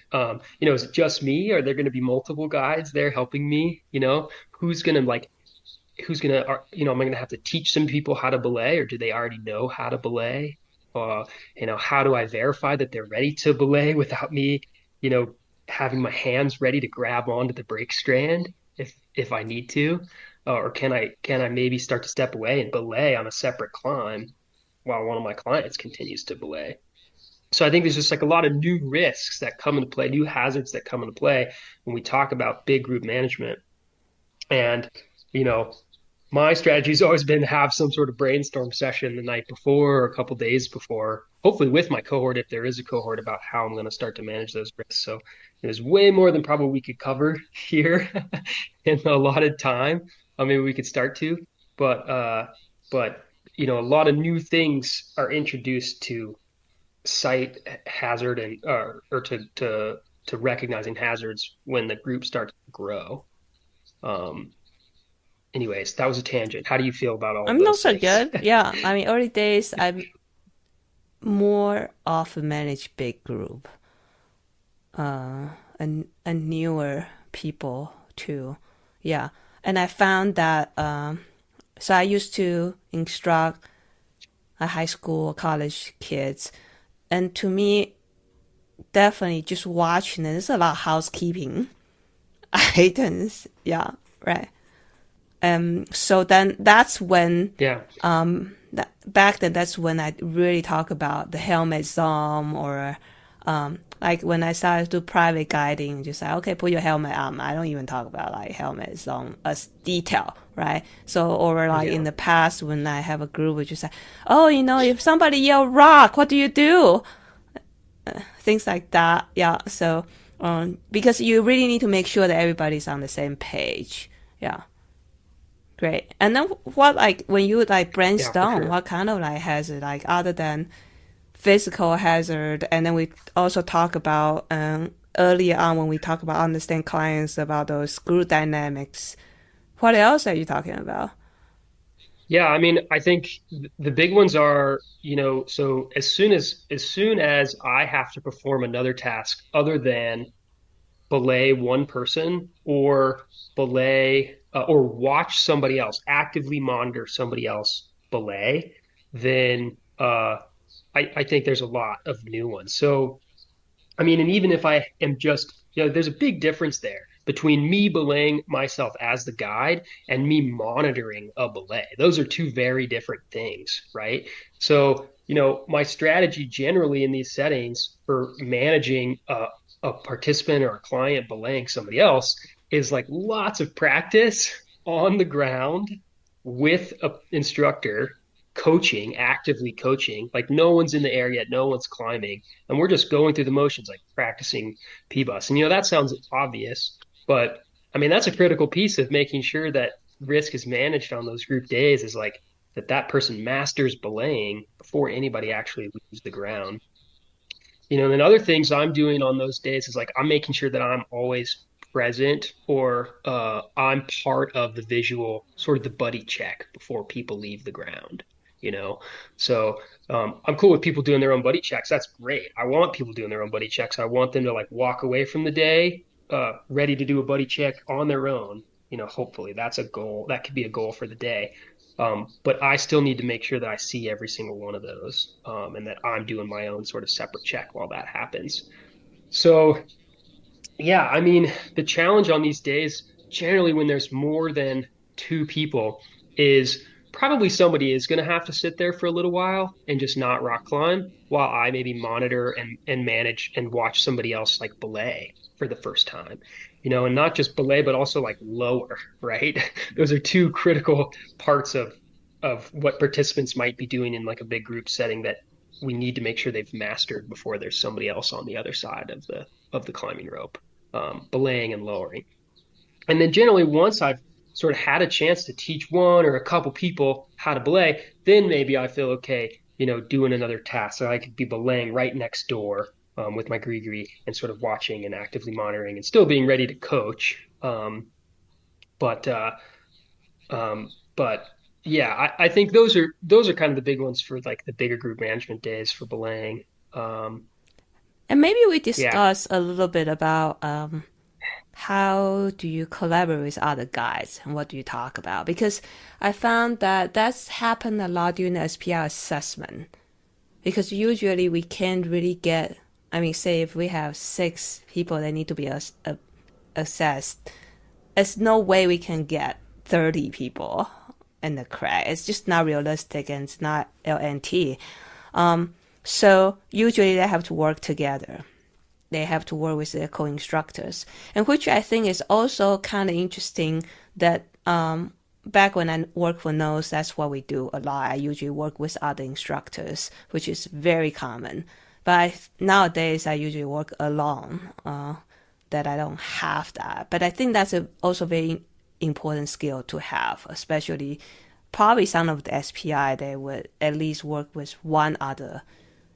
is it just me? Are there gonna be multiple guides there helping me? Who's gonna like am I going to have to teach some people how to belay, or do they already know how to belay? Uh, how do I verify that they're ready to belay without me, you know, having my hands ready to grab onto the brake strand if I need to? Or can I maybe start to step away and belay on a separate climb while one of my clients continues to belay? So I think there's just like a lot of new risks that come into play, new hazards that come into play when we talk about big group management. And, you know, my strategy has always been to have some sort of brainstorm session the night before or a couple days before, hopefully with my cohort, if there is a cohort, about how I'm going to start to manage those risks. So there's way more than probably we could cover here in a allotted time. Maybe we could start to, but but a lot of new things are introduced to site hazard and or to recognizing hazards when the group starts to grow. Um, Anyways, that was a tangent. How do you feel about all of I'm not those so things? good. Yeah, I mean, early days, I more often manage big group, and newer people too. Yeah, and I found that so I used to instruct a high school, college kids, and to me, definitely just watching it, there's a lot of housekeeping items. Yeah, right. So then that's when Yeah, back then that's when I really talk about the helmet zone, or like when I started to do private guiding, just like, okay, put your helmet on. I don't even talk about like helmet zone as detail, right? So, or like in yeah, the past when I have a group, which is like, oh, if somebody yell rock, what do you do? Things like that. Yeah. So, because you really need to make sure that everybody's on the same page. Yeah, great. And then what like when you like Yeah, for brainstorm, sure. what kind of like hazard like other than physical hazard, and then we also talk about earlier on when we talk about understand clients about those group dynamics. What else are you talking about? Yeah, I mean, I think the big ones are, so as soon as I have to perform another task other than belay one person or belay or watch somebody else, actively monitor somebody else belay, then I think there's a lot of new ones. So I mean, and even if I am just, there's a big difference there between me belaying myself as the guide and me monitoring a belay. Those are two very different things, right? So, my strategy generally in these settings for managing a participant or a client belaying somebody else is like lots of practice on the ground with an instructor coaching, actively coaching. Like no one's in the area, no one's climbing and we're just going through the motions, like practicing P-bus. And that sounds obvious, but I mean that's a critical piece of making sure that risk is managed on those group days. Is like that person masters belaying before anybody actually leaves the ground. And then other things I'm doing on those days is like I'm making sure that I'm always present or I'm part of the visual, sort of the buddy check before people leave the ground, you know? So I'm cool with people doing their own buddy checks. That's great. I want people doing their own buddy checks. I want them to like walk away from the day ready to do a buddy check on their own. Hopefully that's a goal. That could be a goal for the day. But I still need to make sure that I see every single one of those, and that I'm doing my own sort of separate check while that happens. So, yeah, I mean, the challenge on these days, generally when there's more than two people, is probably somebody is going to have to sit there for a little while and just not rock climb while I maybe monitor and manage and watch somebody else like belay for the first time. And not just belay, but also like lower, right? Those are two critical parts of what participants might be doing in like a big group setting that we need to make sure they've mastered before there's somebody else on the other side of the climbing rope, belaying and lowering. And then generally, once I've sort of had a chance to teach one or a couple people how to belay, then maybe I feel okay, doing another task. So I could be belaying right next door with my gree and sort of watching and actively monitoring and still being ready to coach. But but yeah, I think those are kind of the big ones for like the bigger group management days for belaying. Um, And maybe we yeah, discuss a little bit about how do you collaborate with other guys and what do you talk about? Because I found that that's happened a lot during the SPI assessment. Because usually we can't really get, I mean, say if we have 6 people that need to be assessed, there's no way we can get 30 people in the crack. It's just not realistic and it's not LNT. So usually they have to work together. They have to work with their co-instructors, and which I think is also kind of interesting that back when I work for NOS, that's what we do a lot. I usually work with other instructors, which is very common. But nowadays, I usually work alone, that I don't have that. But I think that's also very important skill to have, especially probably some of the SPI, they would at least work with one other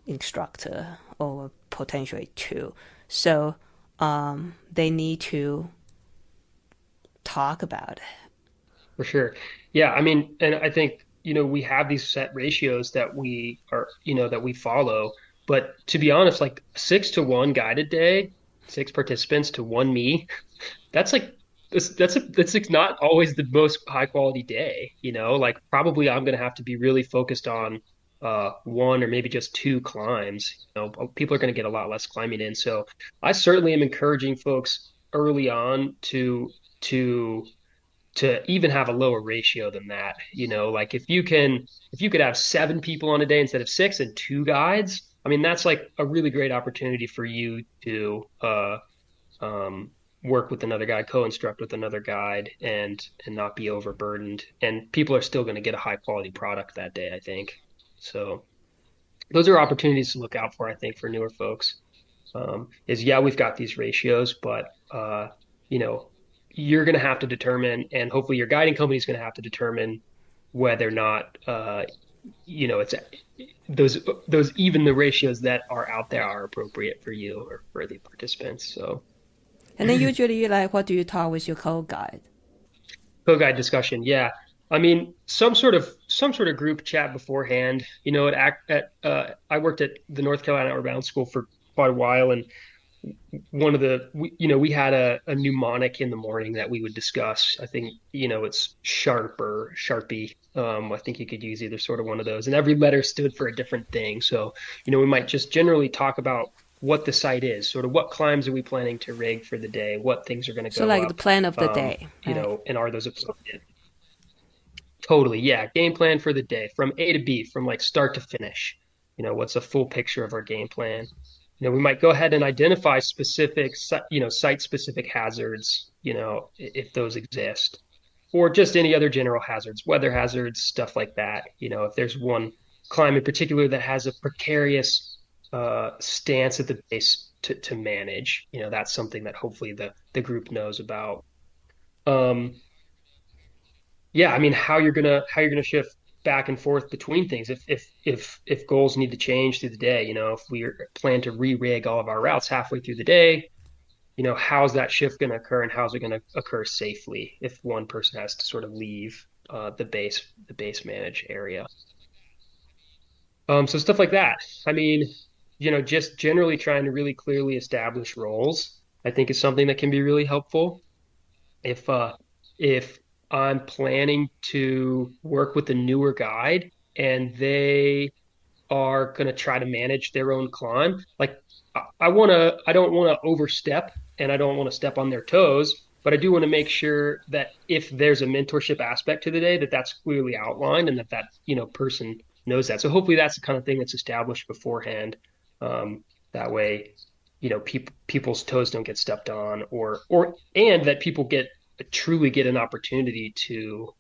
instructor or potentially two. So they need to talk about it. for sure. Yeah, I mean, and I think, we have these set ratios that we are, that we follow. But to be honest, like 6-to-1 guided day, 6 participants to one me, that's like that's like not always the most high quality day, like probably I'm gonna have to be really focused on one or maybe just two climbs. People are gonna get a lot less climbing in. So I certainly am encouraging folks early on to even have a lower ratio than that. Like if you could have 7 people on a day instead of six and two guides, I mean that's like a really great opportunity for you to um, work with another guide, co-instruct with another guide, and not be overburdened. And people are still going to get a high quality product that day, I think. So those are opportunities to look out for, I think, for newer folks. Is yeah, we've got these ratios, but you know, you're going to have to determine, and hopefully your guiding company is going to have to determine whether or not, it's those even the ratios that are out there are appropriate for you or for the participants. So And then usually, like, what do you talk with your co-guide? co-guide discussion, yeah. I mean, some sort of group chat beforehand. I worked at the North Carolina Outbound School for quite a while, and we had a mnemonic in the morning that we would discuss. I think, it's Sharp or Sharpie. I think you could use either sort of one of those. And every letter stood for a different thing. So, we might just generally talk about what the site is, sort of what climbs are we planning to rig for the day, what things are going to So, go like the up, plan of the day, right? and are those appropriate? Totally, yeah. Game plan for the day from A to B, from like start to finish. What's a full picture of our game plan? We might go ahead and identify specific, site-specific hazards, if those exist, or just any other general hazards, weather hazards, stuff like that. If there's one climb in particular that has a precarious stance at the base to manage, that's something that hopefully the group knows about. Um, yeah, I mean, how you're gonna shift back and forth between things if goals need to change through the day, if we plan to re-rig all of our routes halfway through the day, how's that shift going to occur and how's it going to occur safely if one person has to sort of leave the base manage area. So stuff like that. I mean, just generally trying to really clearly establish roles, I think is something that can be really helpful. If I'm planning to work with a newer guide and they are going to try to manage their own climb, like I don't want to overstep and I don't want to step on their toes, but I do want to make sure that if there's a mentorship aspect to the day, that that's clearly outlined and that person knows that. So hopefully that's the kind of thing that's established beforehand. That way, people's toes don't get stepped on, and that people truly get an opportunity to,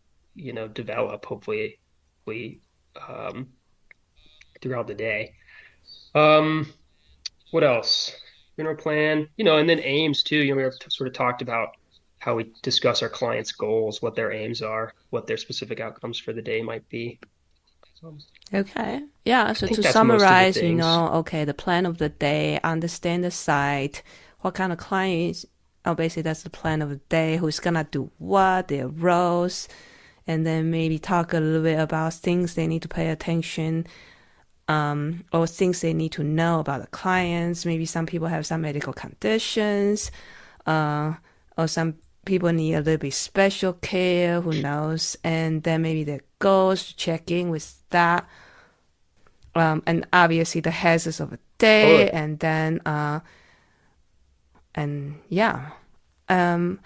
develop hopefully um, throughout the day. Um, what else? General plan, and then aims too. We sort of talked about how we discuss our clients' goals, what their aims are, what their specific outcomes for the day might be. So Okay. Yeah. I So think to that's most of the summarize, things. okay, the plan of the day, understand the site, what kind of clients, basically that's the plan of the day, who's gonna do what, their roles, and then maybe talk a little bit about things they need to pay attention, or things they need to know about the clients. Maybe some people have some medical conditions, uh, or some people need a little bit special care, who knows, and then maybe their goals to check in with that, and obviously the hazards of a day, Totally. and then and yeah, um,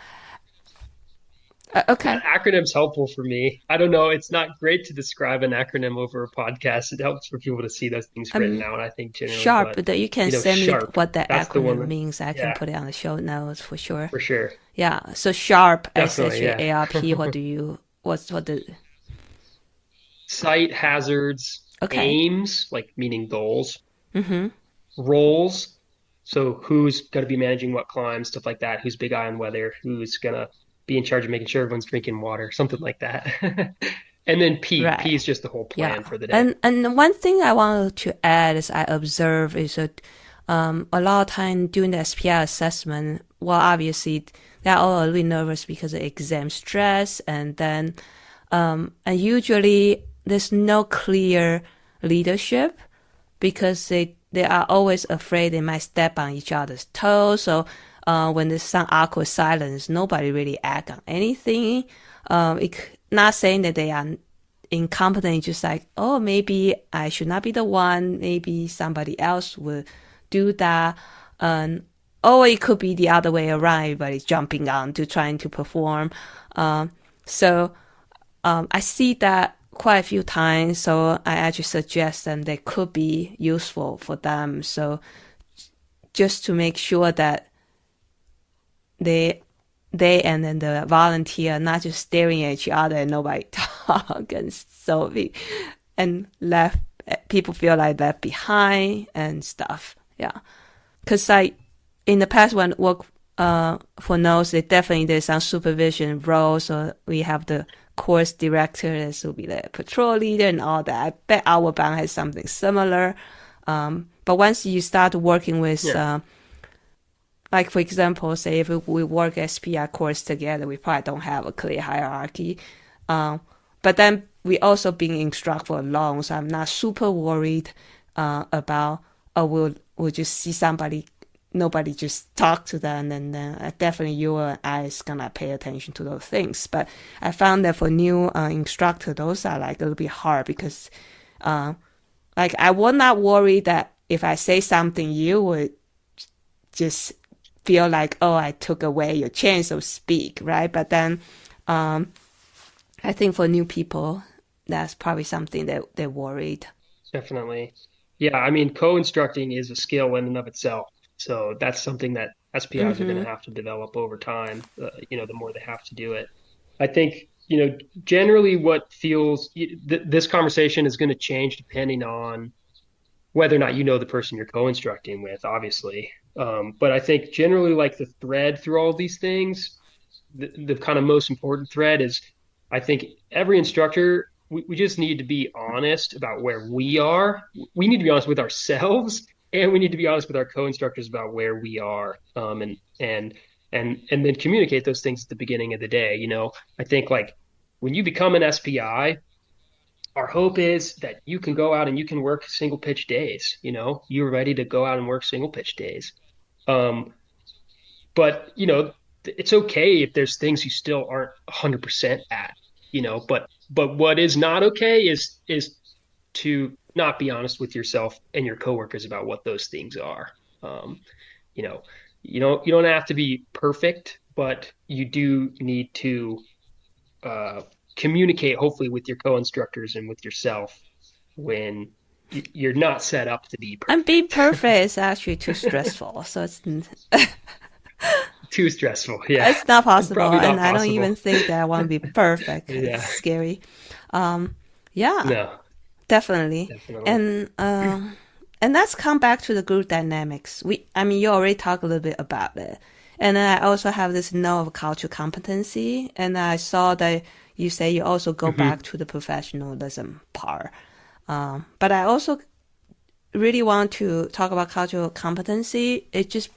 That okay, acronym's helpful for me. I don't know. It's not great to describe an acronym over a podcast. It helps for people to see those things written out, I think, generally. sharp. But, That you can send me sharp, what that that's the one acronym that, means. I can yeah, put it on the show notes for sure. for sure. Yeah, so sharp, Definitely, yeah. SHARP. What the? Site hazards, Okay. aims, like meaning goals, Mm-hmm. roles. So who's going to be managing what climb, stuff like that. Who's big eye on weather? Who's going to be in charge of making sure everyone's drinking water, something like that. And then P. P Right. is just the whole Yeah. plan for the day. And one thing I wanted to add is I observe is that a lot of time doing the SPI assessment, well, obviously they're all a little nervous because of exam stress, and then and usually there's no clear leadership because they are always afraid they might step on each other's toes. So when there's some awkward silence, nobody really act on anything. Not saying that they are incompetent, just like, oh, maybe I should not be the one. Maybe somebody else will do that. Or it could be the other way around. Everybody's jumping on to trying to perform. So I see that quite a few times. So I actually suggest them they could be useful for them. So just to make sure that they and then the volunteer not just staring at each other and nobody talk, and so and left people feel like left behind and stuff. Yeah, because I in the past when work for notes, there's some supervision roles. So we have the course director, this will be the patrol leader and all that. I bet our bank has something similar. But once you start working with, Yeah. like for example, say if we work SPI course together, we probably don't have a clear hierarchy. But then we also being instructed for long, so I'm not super worried about, oh, we'll just see somebody, nobody just talk to them, and then definitely you and I is gonna pay attention to those things. But I found that for new instructor, those are like a little bit hard because, like, I would not worry that if I say something, you would just feel like, oh, I took away your chance of speak, right? But then I think for new people, that's probably something that they're worried. Definitely. Yeah, I mean, co-instructing is a skill in and of itself. So that's something that SPIs are going to have to develop over time, the more they have to do it. I think, generally what feels this conversation is going to change depending on whether or not you know the person you're co-instructing with, obviously. But I think generally like the thread through all these things, the kind of most important thread is I think every instructor, we just need to be honest about where we are. We need to be honest with ourselves and we need to be honest with our co-instructors about where we are. And then communicate those things at the beginning of the day. I think like when you become an SPI, our hope is that you can go out and you can work single pitch days. You're ready to go out and work single pitch days. Um, but it's okay if there's things you still aren't 100% at, but what is not okay is to not be honest with yourself and your coworkers about what those things are. Um, you know, you don't have to be perfect, but you do need to uh, communicate hopefully with your co-instructors and with yourself when you're not set up to be And being perfect. perfect is actually too stressful, so Too stressful. Yeah. it's not It's possible. probably And not I don't possible. even think that I want to be perfect. It's Yeah. scary. Yeah, No, definitely. definitely. And let's come back to the group dynamics. I mean, you already talked a little bit about it. And then I also have this note of cultural competency. And I saw that you say you also go back Hmm. to the professionalism part. But I also really want to talk about cultural competency. It just,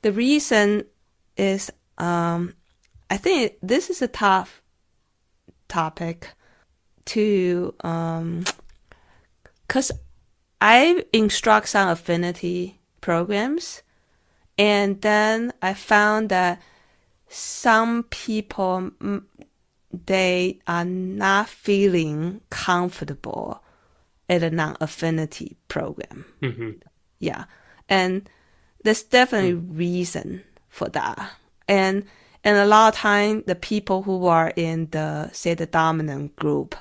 the reason is, I think this is a tough topic to, because I instruct some affinity programs, and then I found that some people, they are not feeling comfortable at a non-affinity program. Hmm. Yeah, and there's definitely reason for that. And and a lot of time the people who are in the, say, the dominant group,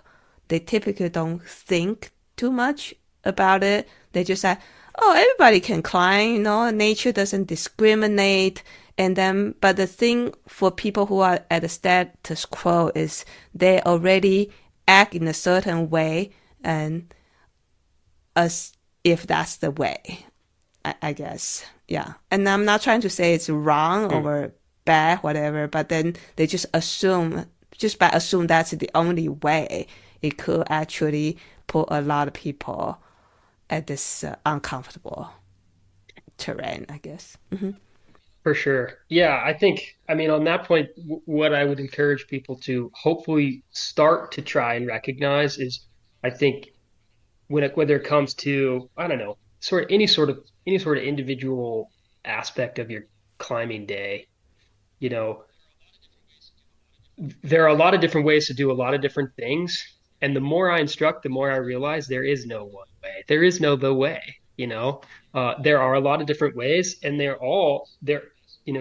they typically don't think too much about it. They just say, oh, everybody can climb, nature doesn't discriminate. And then, but the thing for people who are at the status quo is they already act in a certain way, and as if that's the way. I guess. Yeah. And I'm not trying to say it's wrong Hmm. or bad, whatever, but then they just assume, just by assume that's the only way, it could actually put a lot of people at this uncomfortable terrain, I guess. For sure. Yeah, I mean, on that point, what I would encourage people to hopefully start to try and recognize is, I think, whether it comes to, I don't know, any sort of individual aspect of your climbing day, you know, there are a lot of different ways to do a lot of different things. And the more I instruct, the more I realize there is no one way. There is no the way. There are a lot of different ways, and they're all there.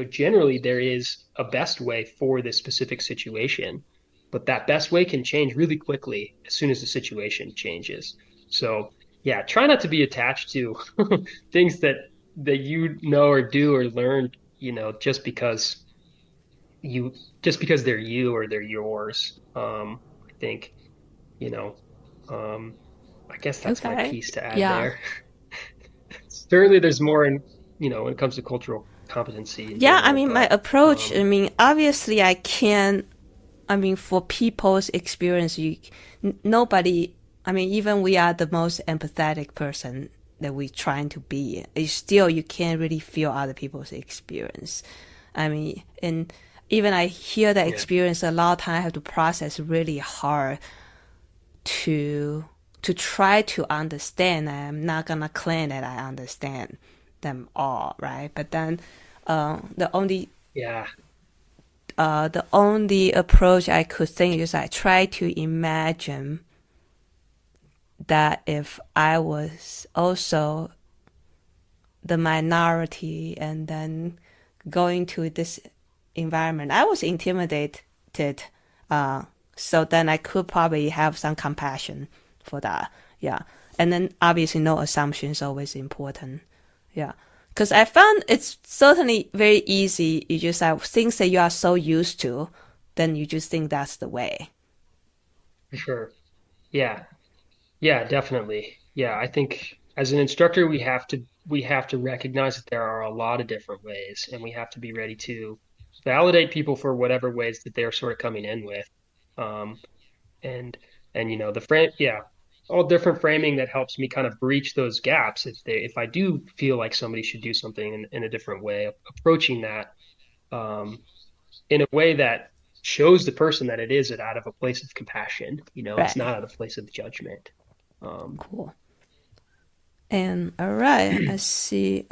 Generally there is a best way for this specific situation, but that best way can change really quickly as soon as the situation changes. So yeah, try not to be attached to things that you know or do or learn, you just because they're you or they're yours. I think, you know, um, I guess that's my Okay. piece to add Yeah. there. Certainly there's more when it comes to cultural competency in Yeah, I general, mean, my but approach, I mean, obviously I can, I mean, for people's experience, nobody, I mean, even we are the most empathetic person that we trying to be, it's still you can't really feel other people's experience. I mean, and even I hear that yeah, experience a lot of time I have to process really hard to to try to understand. I'm not gonna claim that I understand them all, right? But then the only yeah, the only approach I could think is I try to imagine that if I was also the minority and then going to this environment, I was intimidated. Uh, so then I could probably have some compassion for that. Yeah. And then obviously no assumption is always important. Yeah. Because I found it's certainly very easy. You just have things that you are so used to, then you just think that's the way. for sure. Yeah, yeah, definitely. Yeah, I think as an instructor, we have to recognize that there are a lot of different ways, and we have to be ready to validate people for whatever ways that they're sort of coming in with. Um, and the frame, yeah, all different framing that helps me kind of breach those gaps if I do feel like somebody should do something in a different way, approaching that um, in a way that shows the person that it is out of a place of compassion. It's Right. not out of a place of judgment. Um, Cool. And all right, I see.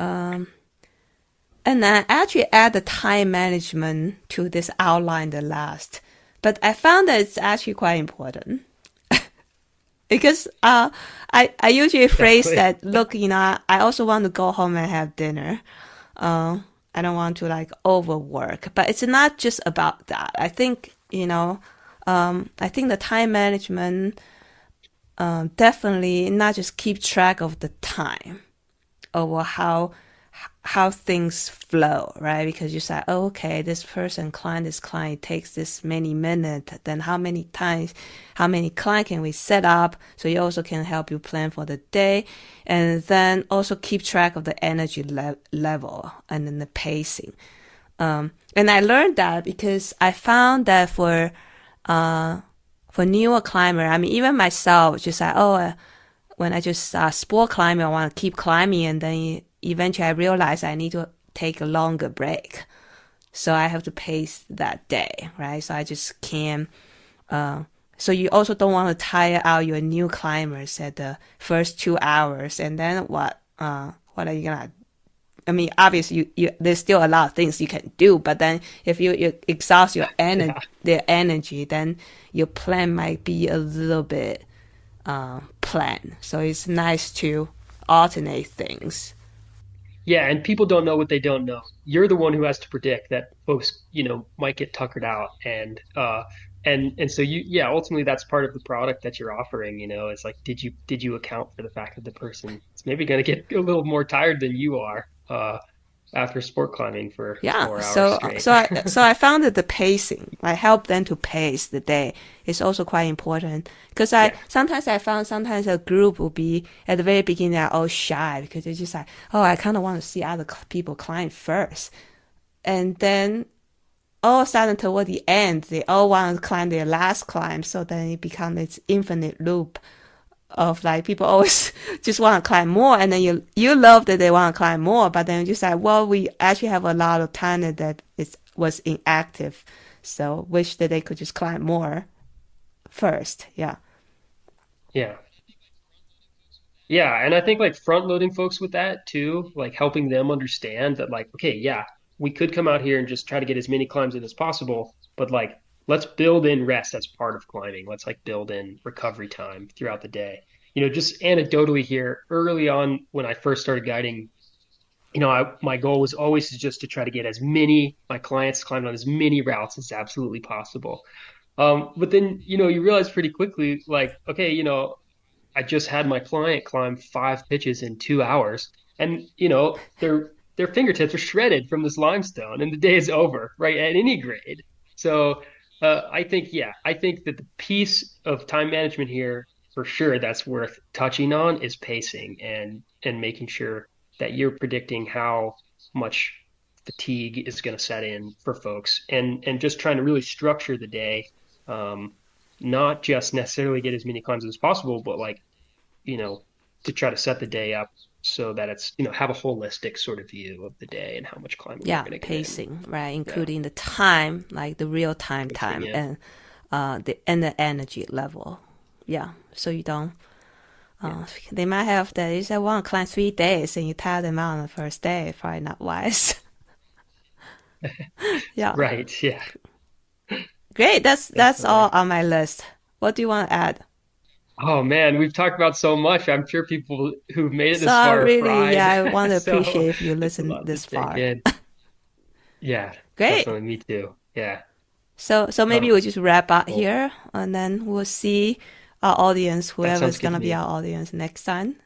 And I actually add the time management to this outline the last, but I found that it's actually quite important because I usually phrase definitely. that, look, I also want to go home and have dinner. I don't want to like overwork, but it's not just about that. I think I think the time management definitely not just keep track of the time or how things flow, right? Because you say, oh, okay, this client takes this many minutes, then how many client can we set up? So you also can help you plan for the day, and then also keep track of the energy level and then the pacing. And I learned that because I found that for newer climber, I mean, even myself, just like, when I just sport climbing, I want to keep climbing, and then eventually I realize I need to take a longer break. So I have to pace that day, right? So I just can't. So you also don't want to tire out your new climbers at the first 2 hours, and then what? What are you gonna? I mean, obviously, there's still a lot of things you can do, but then if you exhaust Yeah. their energy, then your plan might be a little bit plan. So it's nice to alternate things. Yeah, and people don't know what they don't know. You're the one who has to predict that folks, might get tuckered out and so yeah, ultimately that's part of the product that you're offering, it's like did you account for the fact that the person is maybe going to get a little more tired than you are after sport climbing for Yeah, 4 hours straight. so I found that the pacing, I help them to pace the day, is also quite important. Because Yeah. I found sometimes a group will be at the very beginning they're all shy because they're just like, oh, I kind of want to see other people climb first, and then all of a sudden toward the end they all want to climb their last climb, so then it becomes this infinite loop of like people always just want to climb more, and then you love that they want to climb more, but then you say, well, we actually have a lot of time that it was inactive, so wish that they could just climb more first. Yeah. Yeah. Yeah, and I think like front loading folks with that too, like helping them understand that like, okay, yeah, we could come out here and just try to get as many climbs in as possible, but like let's build in rest as part of climbing. Let's like build in recovery time throughout the day. Just anecdotally here, early on when I first started guiding, my goal was always just to try to get as many my clients climbed on as many routes as absolutely possible. But then, you realize pretty quickly, like, okay, I just had my client climb 5 pitches in 2 hours, and their fingertips are shredded from this limestone, and the day is over, right? At any grade. So I think that the piece of time management here, for sure, that's worth touching on is pacing and making sure that you're predicting how much fatigue is going to set in for folks, and just trying to really structure the day, um, not just necessarily get as many climbs as possible, but like, you know, to try to set the day up so that it's, have a holistic sort of view of the day and how much climbing we're Yeah, going to get in. pacing, right? Yeah, Including the time, like the real pacing, time, yeah. and the energy level. Yeah, so you don't. Yeah. They might have that. You say, I want to climb 3 days, and you tire them out on the first day. Probably not wise. Yeah, Right. Yeah. great. That's all Definitely. on my list. What do you want to add? Oh man, we've talked about so much. I'm sure people who've made it So this far are really, fried. yeah, I want to So appreciate if you it's a listen lot to this take far. in. Yeah, Great. definitely. Me too. Yeah. So maybe Oh, we'll just wrap up cool. here, and then we'll see our audience, That sounds whoever's good gonna to be me. our audience next time.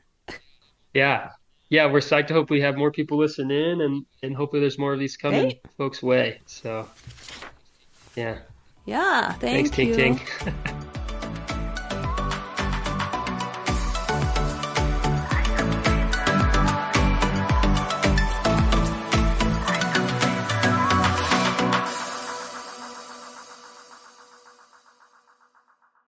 Yeah. Yeah, we're psyched to hopefully have more people listen in, and hopefully there's more of these coming Great. folks' way. So, yeah. Yeah, Thanks, thank Ting you. Ting.